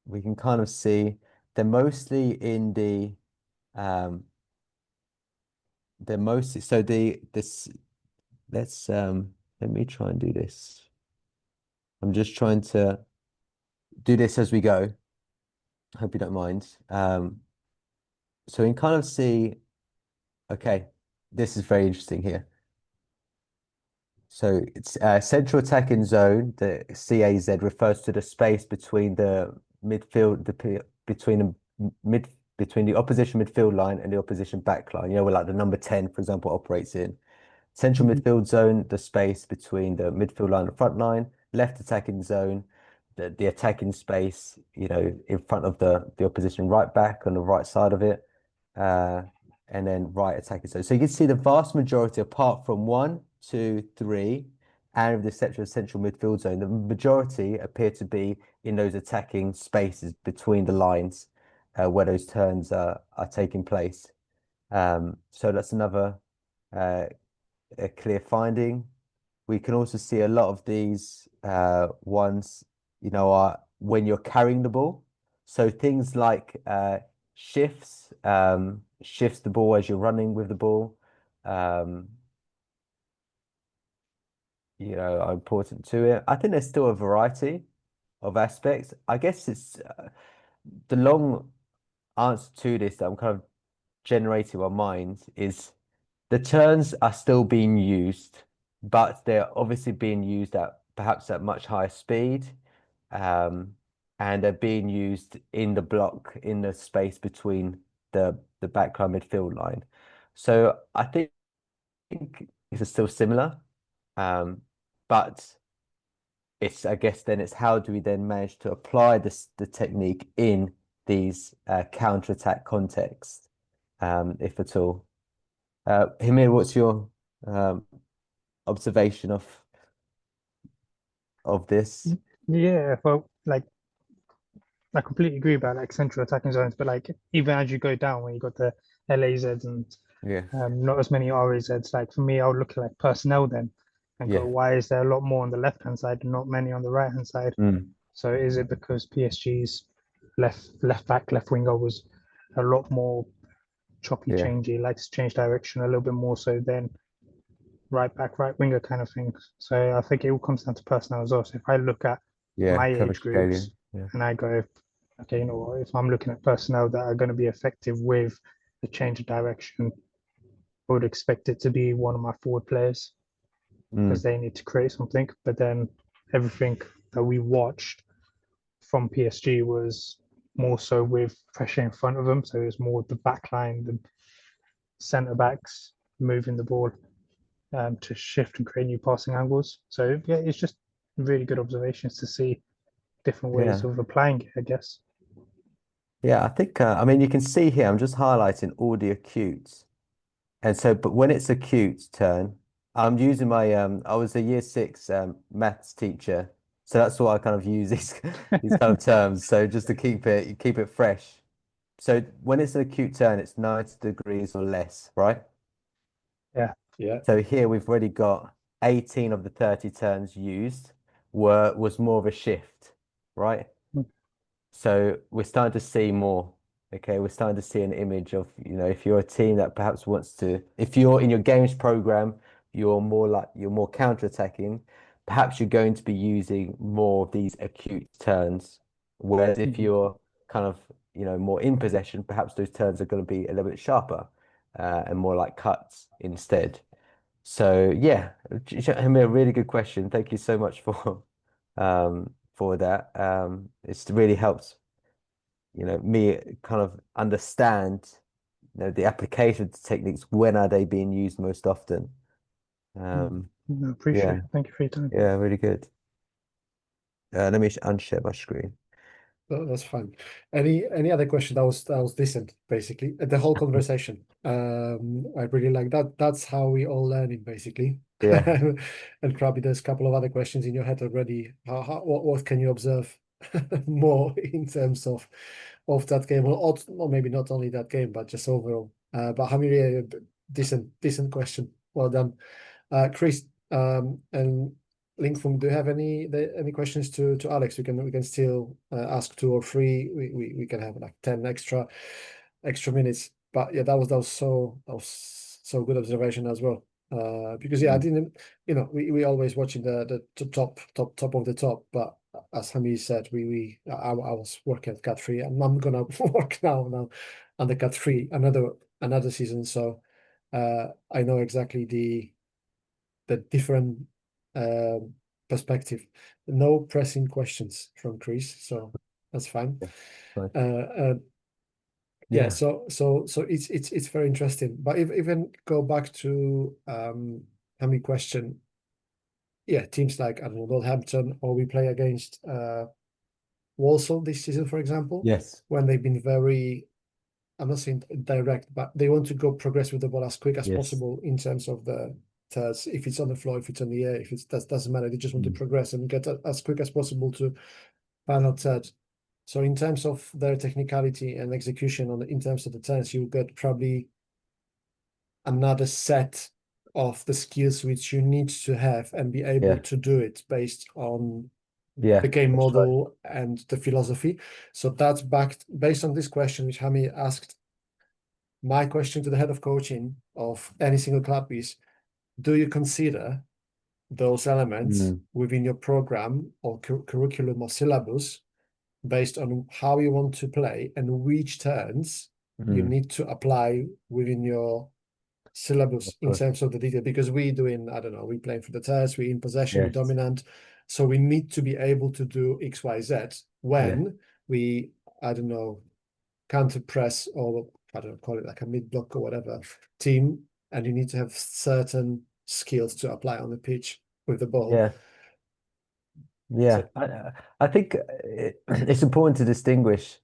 we can kind of see they're mostly in um, they're mostly, so the this let's let me try and do this. I'm just trying to do this as we go. Hope you don't mind. So we can kind of see, okay, this is very interesting here. So it's central attacking zone, the CAZ refers to the space between the midfield, between the opposition midfield line and the opposition back line. You know, where like the number 10, for example, operates in. Central midfield zone, the space between the midfield line and front line. Left attacking zone, the attacking space, you know, in front of the opposition right back on the right side of it. And then right attacking zone. So you can see the vast majority, apart from 1, 2, 3, and the central midfield zone, the majority appear to be in those attacking spaces between the lines where those turns are taking place. So that's another a clear finding. We can also see a lot of these ones, you know, are when you're carrying the ball. So things like shifts the ball as you're running with the ball, you know, are important to it. I think there's still a variety of aspects. I guess it's the long answer to this that I'm kind of generating in my mind is the turns are still being used, but they're obviously being used at perhaps at much higher speed. And they're being used in the block, in the space between the backline midfield line. So I think it's still similar. But it's, I guess then it's how do we then manage to apply the technique in these counter-attack contexts, if at all. Himir, what's your observation of this? Yeah, well, like I completely agree about like central attacking zones, but like even as you go down, when you got the LAZs and Yeah, not as many RAZs, like for me, I would look at like personnel then and go, yeah. why is there a lot more on the left hand side and not many on the right hand side? Mm, So is it because PSG's left back, left winger was a lot more choppy, yeah, changey, likes to change direction a little bit more so than right back, right winger kind of thing. So I think it all comes down to personnel as well. So if I look at yeah. my age Kvaratskhelia. groups Yeah. and I go, okay, you know what, if I'm looking at personnel that are going to be effective with the change of direction, I would expect it to be one of my forward players because Mm, they need to create something. But then everything that we watched from PSG was more so with pressure in front of them. So it was more the back line, the centre backs moving the ball to shift and create new passing angles. So yeah, it's just really good observations to see different ways yeah. of applying it, I guess. Yeah, I think I mean you can see here, I'm just highlighting all the acutes. And so, but when it's acute turn, I'm using my I was a year 6 maths teacher. So that's why I kind of use these kind of terms. So just to keep it fresh. So when it's an acute turn, it's 90 degrees or less, right? Yeah. Yeah. So here we've already got 18 of the 30 turns used was more of a shift, right? So we're starting to see more. Okay, we're starting to see an image of, you know, if you're a team that perhaps wants to, if you're in your games program, you're more counter-attacking, perhaps you're going to be using more of these acute turns. Whereas if Mhm. you're kind of, you know, more in possession, perhaps those turns are going to be a little bit sharper and more like cuts instead. So yeah, Hamir, a really good question. Thank you so much for that. It's really helps, you know, me kind of understand, you know, the application of the techniques. When are they being used most often? No, appreciate Yeah, it. Thank you for your time. yeah, really good. Let me unshare my screen. That's fine. Any other question? That was decent, basically. The whole conversation. I really like that. That's how we all learning, basically. Yeah, And probably there's a couple of other questions in your head already. What can you observe more in terms of that game, or maybe not only that game, but just overall. But Hamir, decent question. Well done, Chris. And Linkfung, do you have any questions to Alex? We can still ask 2 or 3. We can have like 10 extra minutes. But yeah, that was so good observation as well. Because yeah, I mm, didn't, we always watching the top of the top, but as Hamid said, I was working at Cat3 and I'm gonna work now undercut 3 another season. So I know exactly the different perspective. No pressing questions from Chris, so that's fine. Right. Yeah, so it's very interesting. But if even go back to Hammy question, yeah, teams like, I don't know, Northampton, or we play against Walsall this season, for example, Yes. when they've been very, I'm not saying direct, but they want to go progress with the ball as quick as Yes. possible in terms of the turns. If it's on the floor, if it's on the air, if it's that doesn't matter. They just want to progress and get as quick as possible to final third. So in terms of their technicality and execution in terms of the turns, you get probably another set of the skills which you need to have and be able to do it based on the game that's model and the philosophy. So that's based on this question, which Hami asked. My question to the head of coaching of any single club is, do you consider those elements within your program or curriculum or syllabus based on how you want to play and which turns you need to apply within your syllabus in terms of the detail? Because we doing, I don't know, we playing for the turns, we in possession, we dominant. So we need to be able to do X, Y, Z when we, I don't know, counter press, or I don't know, call it like a mid block or whatever team, and you need to have certain skills to apply on the pitch with the ball. Yeah, I think it's important to distinguish,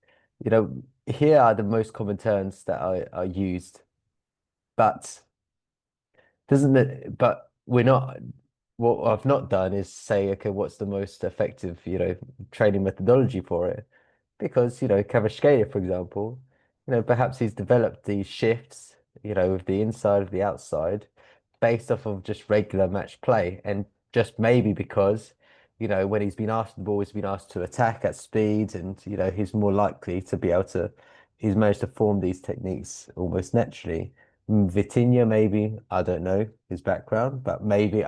here are the most common terms that are used, but we're not, what I've not done is say, okay, what's the most effective, training methodology for it? Because, Kvaratskhelia, for example, perhaps he's developed these shifts, with the inside of the outside based off of just regular match play. And just maybe because, when he's been asked the ball, he's been asked to attack at speed, and, he's more likely to be able to, he's managed to form these techniques almost naturally. Vitinha, maybe, I don't know his background, but maybe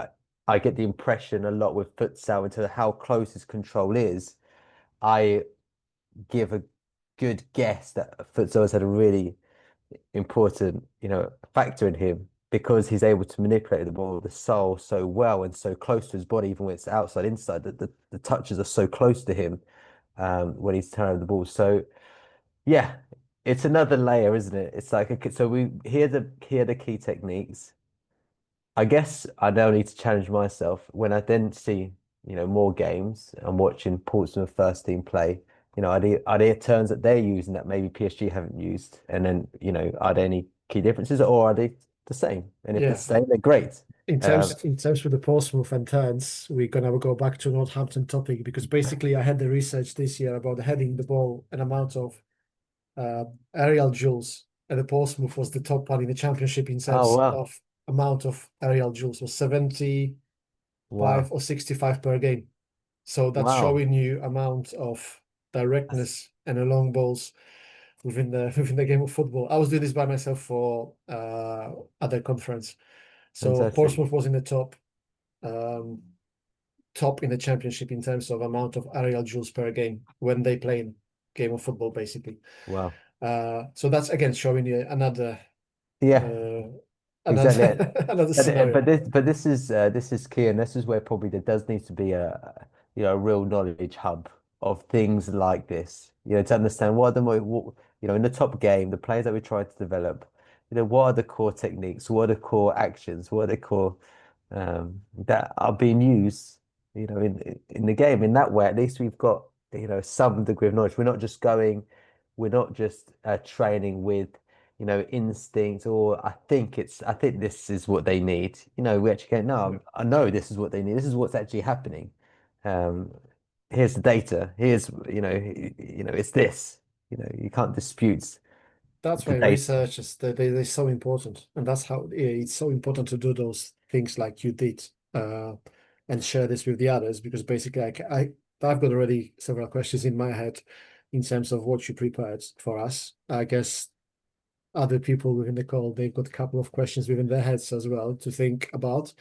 I get the impression a lot with futsal into how close his control is. I give a good guess that futsal has had a really important, factor in him because he's able to manipulate the ball with the soul so well and so close to his body, even when it's outside, inside, that the touches are so close to him when he's turning the ball. So yeah, it's another layer, isn't it? It's like, okay, so we here are the key techniques. I guess I now need to challenge myself when I then see, more games. I'm watching Portsmouth first team play. Are there turns that they're using that maybe PSG haven't used? And then, are there any key differences, or are they the same? And if they're the same, they're great. In terms with the Portsmouth and turns, we're gonna go back to Northampton topic, because basically I had the research this year about heading the ball and amount of aerial duels, and the Portsmouth was the top one in the championship in terms of amount of aerial duels, was 75 or 65 per game. So that's showing you amount of directness and the long balls within the game of football. I was doing this by myself for other conference. So Fantastic. Portsmouth was in the top in the championship in terms of amount of aerial duels per game when they play in game of football, basically. Wow. So that's again showing you another Exactly. another scenario. But this is key, and this is where probably there does need to be a real knowledge hub of things like this. To understand what in the top game, the players that we're trying to develop, what are the core techniques, what are the core actions, what are the core that are being used, in the game. In that way, at least we've got, some degree of knowledge. We're not just training with instinct, or I think this is what they need. We actually go, no, I know this is what they need. This is what's actually happening. Here's the data. Here's, it's this. You can't dispute That's the why data. research is they're so important, and that's how it's so important to do those things like you did, and share this with the others, because basically I've got already several questions in my head in terms of what you prepared for us. I guess other people within the call, they've got a couple of questions within their heads as well to think about.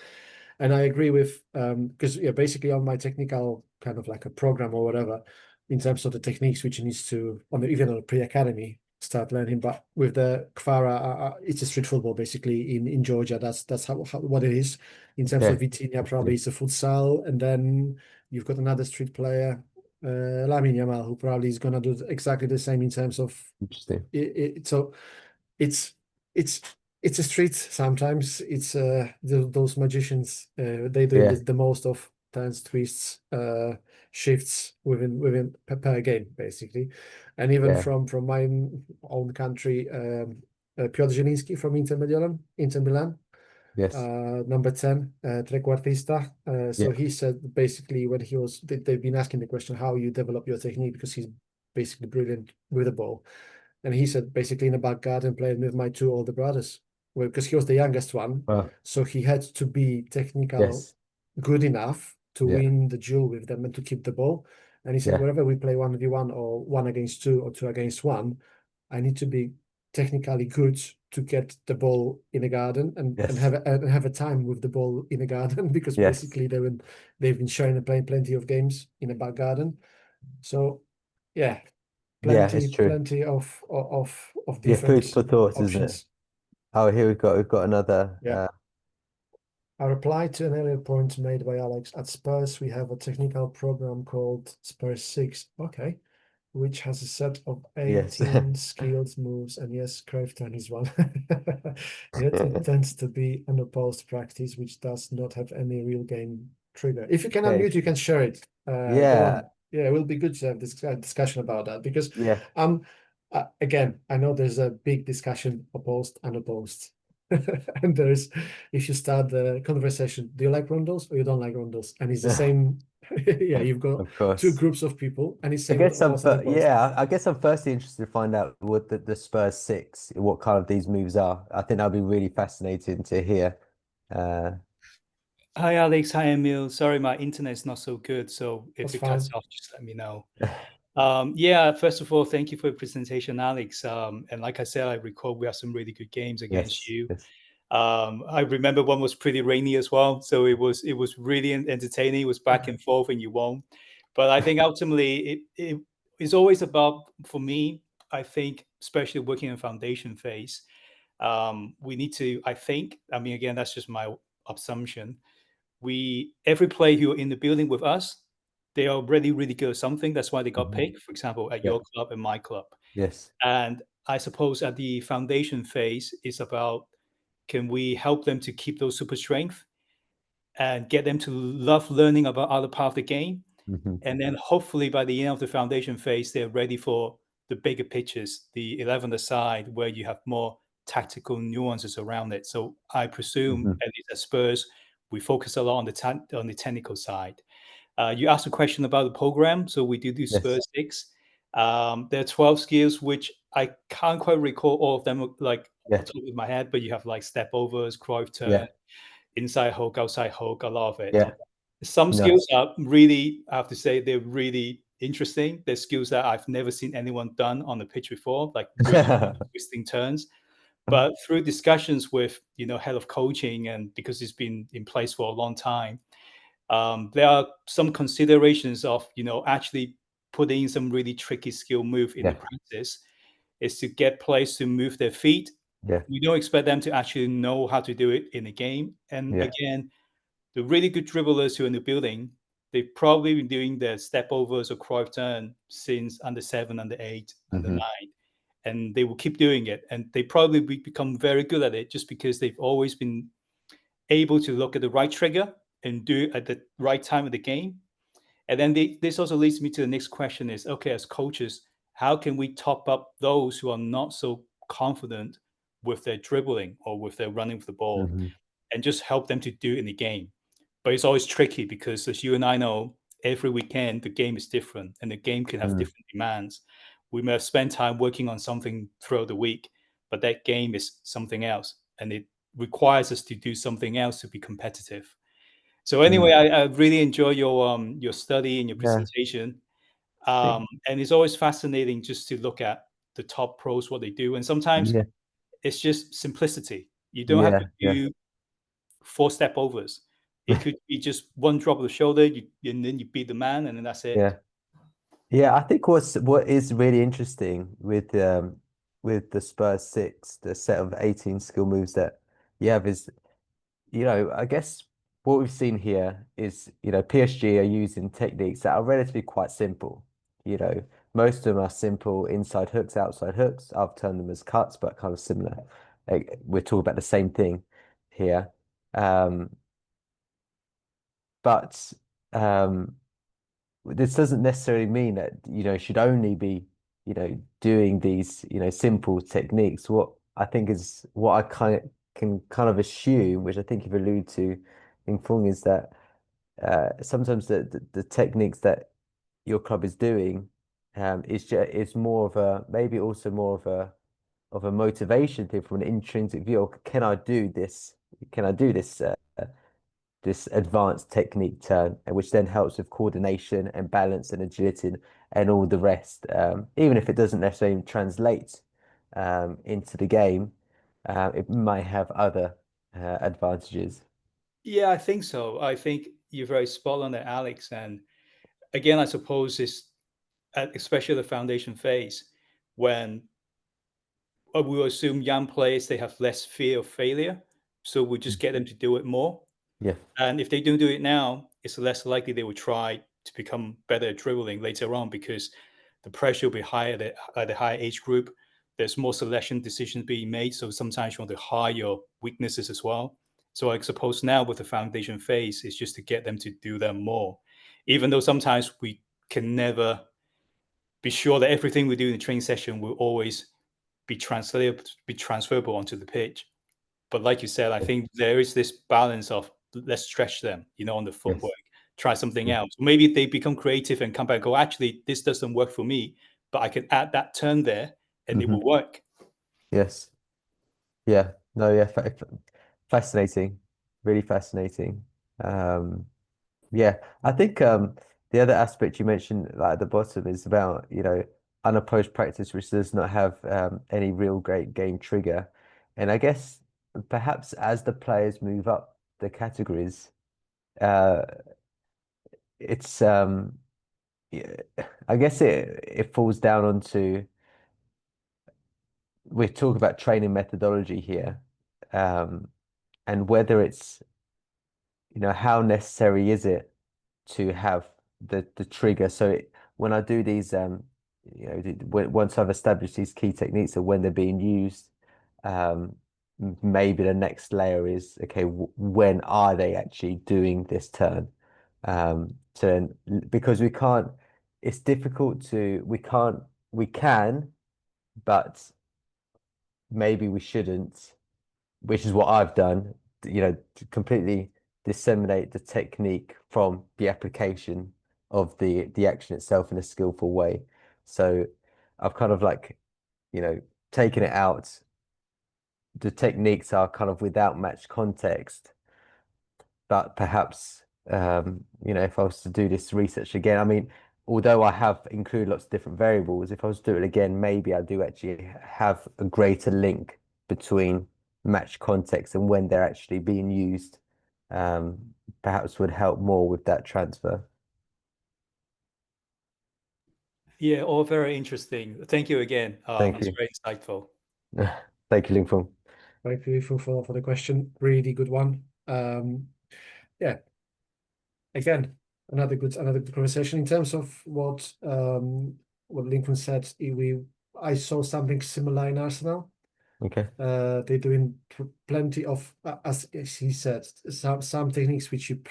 And I agree with, because basically on my technical kind of like a program or whatever, in terms of the techniques which needs to, even on a pre-academy start learning. But with the Kvara, it's a street football basically in Georgia. That's how what it is. In terms of Okay. Vitinha, probably it's a futsal, and then you've got another street player, Lamine Yamal, who probably is gonna do exactly the same in terms of Interesting. it. So it's it's it's a street. Sometimes it's those magicians. They doing Yeah. the most of turns, twists, shifts within per game basically, and even Yeah. from my own country, Piotr Zielinski from Inter Milan, Yes. number 10, trequartista. So Yeah. he said basically when they've been asking the question how you develop your technique, because he's basically brilliant with the ball. And he said basically in a back garden playing with my two older brothers. Well, because he was the youngest one. Well, So he had to be technical yes. good enough to Yeah. win the duel with them and to keep the ball. And he said, Yeah. wherever we play 1v1 or 1 against 2 or 2 against 1, I need to be technically good to get the ball in the garden and Yes. have a time with the ball in the garden, because Yes. basically they've been showing and playing plenty of games in a back garden. So yeah, Yeah, it's true. plenty of Yeah, food different for thoughts, isn't it? options. Oh, here we've got another. Yeah. I reply to an earlier point made by Alex. At Spurs, we have a technical program called Spurs 6. Okay. Which has a set of Yes. 18 skills, moves, and yes, Cruyff turn is one. Yet it tends to be unopposed practice, which does not have any real game trigger. If you can Okay. unmute, you can share it. Go Yeah. on. Yeah, it will be good to have this discussion about that, because Yeah. again, I know there's a big discussion opposed, unopposed. And there's, if you start the conversation, do you like rondels or you don't like rondels? And it's the same. Yeah, you've got Of two course. groups of people, and it's I same guess I'm opposed and opposed. yeah, I guess I'm firstly interested to find out what the Spurs 6, what kind of these moves are. I think that'd be really fascinating to hear. Hi, Alex. Hi, Emil. Sorry, my internet's not so good, so if That's it cuts fine. off, just let me know. Yeah, first of all, thank you for your presentation, Alex. And like I said, I recall we have some really good games against Yes. you. Yes. I remember one was pretty rainy as well, so it was really entertaining. It was back and forth, and you won. But I think ultimately it is always about, for me, I think, especially working in foundation phase, we need to. I mean, again, that's just my assumption. Every player who are in the building with us, they are really, really good at something. That's why they got Mhm. picked, for example, at Yeah. your club and my club. Yes. And I suppose at the foundation phase, it's about, can we help them to keep those super strength and get them to love learning about other part of the game? Mhm. And then hopefully by the end of the foundation phase, they're ready for the bigger pictures, the 11th side, where you have more tactical nuances around it. So I presume, Mhm. at least at Spurs, we focus a lot on the technical side. You asked a question about the program, so we do Yes. Spurs 6. There are 12 skills, which I can't quite recall all of them like Yeah. off the top of my head, but you have like step overs, Cruyff turn, Yeah. inside hook, outside hook, a lot of it. Yeah. Some No. skills are really, I have to say, they're really interesting. They're skills that I've never seen anyone done on the pitch before, like really twisting turns. But through discussions with, head of coaching, and because it's been in place for a long time, there are some considerations of, actually putting in some really tricky skill move in the Yeah. practice, is to get players to move their feet. Yeah. You don't expect them to actually know how to do it in a game. And Yeah. again, the really good dribblers who are in the building, they've probably been doing their step overs or Cruyff turn since under 7, under 8, under Mhm. 9. And they will keep doing it. And they probably become very good at it just because they've always been able to look at the right trigger and do it at the right time of the game. And then this also leads me to the next question is, okay, as coaches, how can we top up those who are not so confident with their dribbling or with their running for the ball, Mhm. and just help them to do it in the game? But it's always tricky because, as you and I know, every weekend the game is different and the game can have Mm. different demands. We may have spent time working on something throughout the week, but that game is something else, and it requires us to do something else to be competitive. So anyway, I really enjoy your study and your Yeah. presentation, Think- and it's always fascinating just to look at the top pros, what they do, and sometimes Yeah. it's just simplicity. You don't have to Yeah. Yeah. do 4 step overs. It could be just one drop of the shoulder, and then you beat the man, and then that's it. Yeah. Yeah, I think what is really interesting with with the Spurs 6, the set of 18 skill moves that you have is, I guess what we've seen here is, PSG are using techniques that are relatively quite simple. Most of them are simple inside hooks, outside hooks. I've termed them as cuts, but kind of similar. We're talking about the same thing here. But this doesn't necessarily mean that, should only be, doing these, simple techniques. What I think is what I can kind of assume, which I think you've alluded to in Fung, is that sometimes the techniques that your club is doing is more of a, maybe also more of a motivation thing from an intrinsic view. Or can I do this? Can I do this advanced technique turn, which then helps with coordination and balance and agility and all the rest. Even if it doesn't necessarily translate into the game, it might have other advantages. Yeah, I think so. I think you're very spot on there, Alex. And again, I suppose it's especially the foundation phase when we will assume young players, they have less fear of failure. So we just get them to do it more. Yeah. And if they don't do it now, it's less likely they will try to become better at dribbling later on because the pressure will be higher at the higher age group. There's more selection decisions being made. So sometimes you want to hide your weaknesses as well. So I suppose now with the foundation phase, it's just to get them to do them more. Even though sometimes we can never be sure that everything we do in the training session will always be transferable onto the pitch. But like you said, I think there is this balance of let's stretch them, on the footwork, try something else. Maybe they become creative and come back and go, actually, this doesn't work for me, but I can add that turn there and it will work. Yes. Yeah. No, yeah. Fascinating. Really fascinating. Yeah. I think the other aspect you mentioned like at the bottom is about, unopposed practice, which does not have any real great game trigger. And I guess perhaps as the players move up the categories, it's yeah, I guess it falls down onto, we're talking about training methodology here, and whether it's, how necessary is it to have the trigger. So when I do these, once I've established these key techniques and when they're being used, maybe the next layer is, okay, when are they actually doing this turn? So then, because it's difficult we can, but maybe we shouldn't, which is what I've done, to completely disseminate the technique from the application of the action itself in a skillful way. So I've kind of like, taken it out. The techniques are kind of without match context, but perhaps, if I was to do this research again, I mean, although I have included lots of different variables, if I was to do it again, maybe I do actually have a greater link between match context and when they're actually being used, perhaps would help more with that transfer. Yeah, all very interesting. Thank you again. Thank It's you. very insightful. Thank you, Lingfeng. Thank you for the question. Really good one. Yeah. Again, another good conversation in terms of what Lincoln said. I saw something similar in Arsenal. Okay. They're doing plenty of, as he said, some techniques which it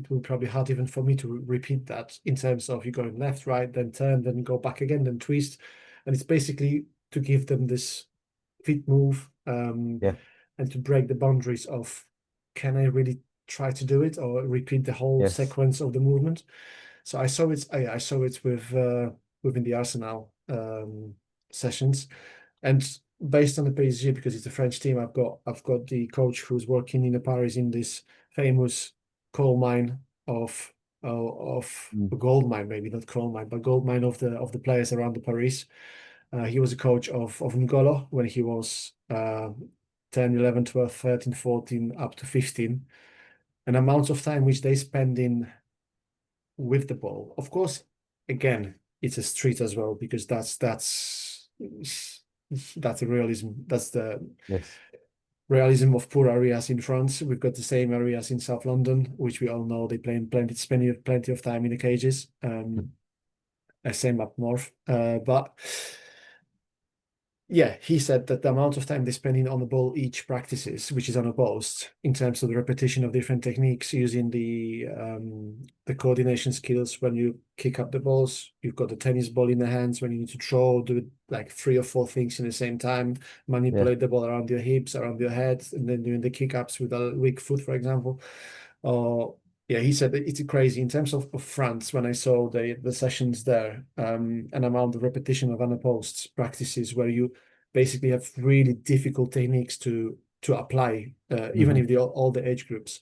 will probably hard even for me to repeat that in terms of you going left, right, then turn, then go back again, then twist, and it's basically to give them this fit move, and to break the boundaries of can I really try to do it or repeat the whole sequence of the movement. So I saw it with within the Arsenal sessions. And based on the PSG, because it's a French team, I've got the coach who's working in Paris in this famous coal mine of gold mine, maybe not coal mine, but gold mine of the players around the Paris. He was a coach of N'Golo when he was 10, 11, 12, 13, 14, up to 15. An amount of time which they spend in with the ball. Of course, again, it's a street as well, because that's that's the realism. That's the Yes. realism of poor areas in France. We've got the same areas in South London, which we all know they spend plenty of time in the cages. Same up north. But yeah, he said that the amount of time they spend on the ball each practices, which is unopposed, in terms of the repetition of different techniques, using the coordination skills. When you kick up the balls, you've got the tennis ball in the hands. When you need to throw, do it like 3 or 4 things in the same time. Manipulate the ball around your hips, around your head, and then doing the kick ups with a weak foot, for example. Yeah, he said it's crazy in terms of France. When I saw the sessions there, an amount of repetition of unopposed practices where you basically have really difficult techniques to apply, even if all the age groups.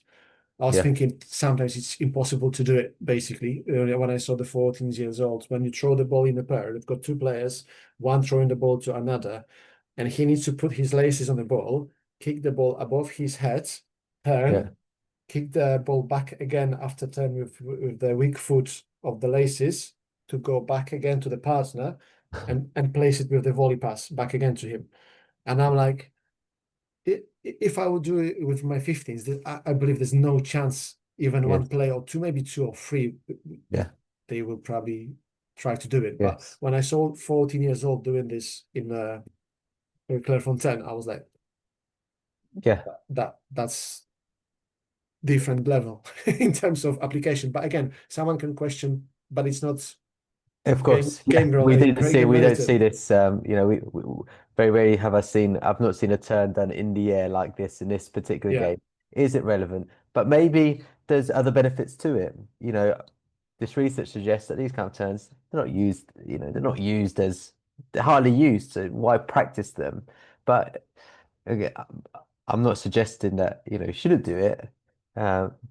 I was thinking sometimes it's impossible to do it. Basically, when I saw the 14 years old, when you throw the ball in a pair, they've got 2 players, one throwing the ball to another, and he needs to put his laces on the ball, kick the ball above his head, turn, kick the ball back again after turn with the weak foot of the laces to go back again to the partner and place it with the volley pass back again to him. And I'm like, if I would do it with my 15s, I believe there's no chance even one player or two, maybe 2 or 3, they will probably try to do it. But when I saw 14 years old doing this in Clairefontaine, I was like, that's different level in terms of application. But again, someone can question, but it's not Of course, game we related, didn't see. game We don't see related. this. We very rarely have I seen. I've not seen a turn done in the air like this in this particular Yeah. game. Is it relevant? But maybe there's other benefits to it. This research suggests that these kind of turns, they're not used. They're not used as they're hardly used. So why practice them? But again, I'm not suggesting that you shouldn't do it.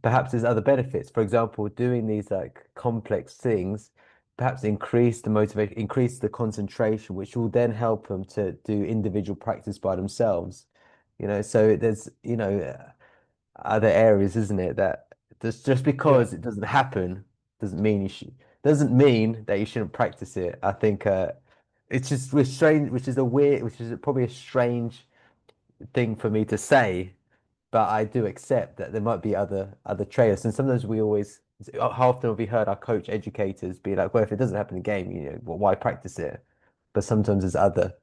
Perhaps there's other benefits. For example, doing these like complex things perhaps increase the motivation, increase the concentration, which will then help them to do individual practice by themselves. So there's, other areas, isn't it, that just because it doesn't happen doesn't mean that you shouldn't practice it. I think it's just we're strange, which is probably a strange thing for me to say, but I do accept that there might be other trade-offs. And sometimes how often have we heard our coach educators be like, well, if it doesn't happen in the game, well, why practice it? But sometimes there's other.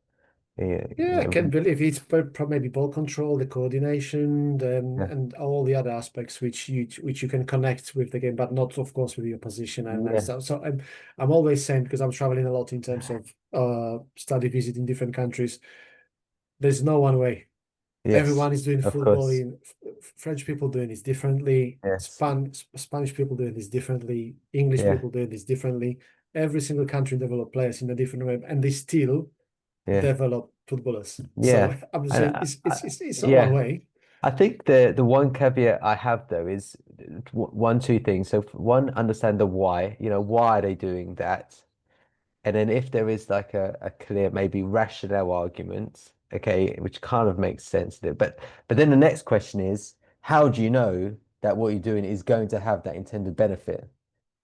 I can believe it's maybe ball control, the coordination, and all the other aspects which you can connect with the game, but not, of course, with your position and stuff. So I'm always saying, because I'm traveling a lot in terms of study visit in different countries, there's no one way. Everyone is doing of football. course. French people doing this differently. Spanish people doing this differently. English people doing this differently. Every single country develop players in a different way, and they still develop footballers. So I'm saying it's not one way. I think the one caveat I have though is two things. So one, understand the why. Why are they doing that? And then if there is like a clear, maybe rationale argument, okay, which kind of makes sense there. But then the next question is, how do you know that what you're doing is going to have that intended benefit?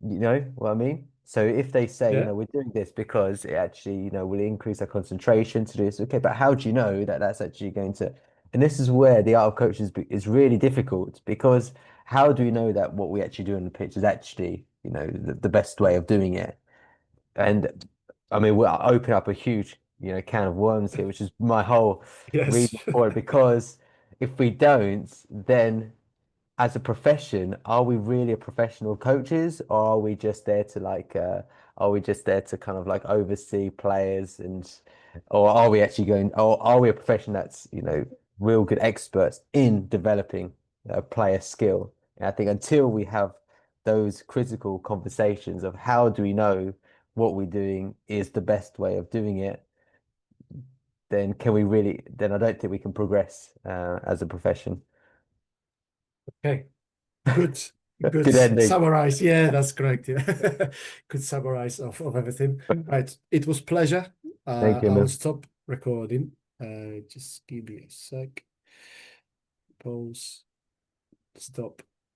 You know what I mean? So if they say, we're doing this because it actually, will increase our concentration to do this, okay, but how do you know that that's actually going to? And this is where the art of coaching is really difficult, because how do we know that what we actually do on the pitch is actually, the best way of doing it? And I mean, we're opening up a huge, can of worms here, which is my whole reason for it. Because if we don't, then as a profession, are we really a professional coaches, or are we just there to kind of like oversee players, or are we actually or are we a profession that's, real good experts in developing a player skill? And I think until we have those critical conversations of how do we know what we're doing is the best way of doing it, then I don't think we can progress as a profession. Okay. Good Good ending. summarize. Yeah, that's correct. Yeah. Good summarize of everything. Right. It was pleasure. Thank you, I will man. stop recording. Just give me a sec. Pause. Stop.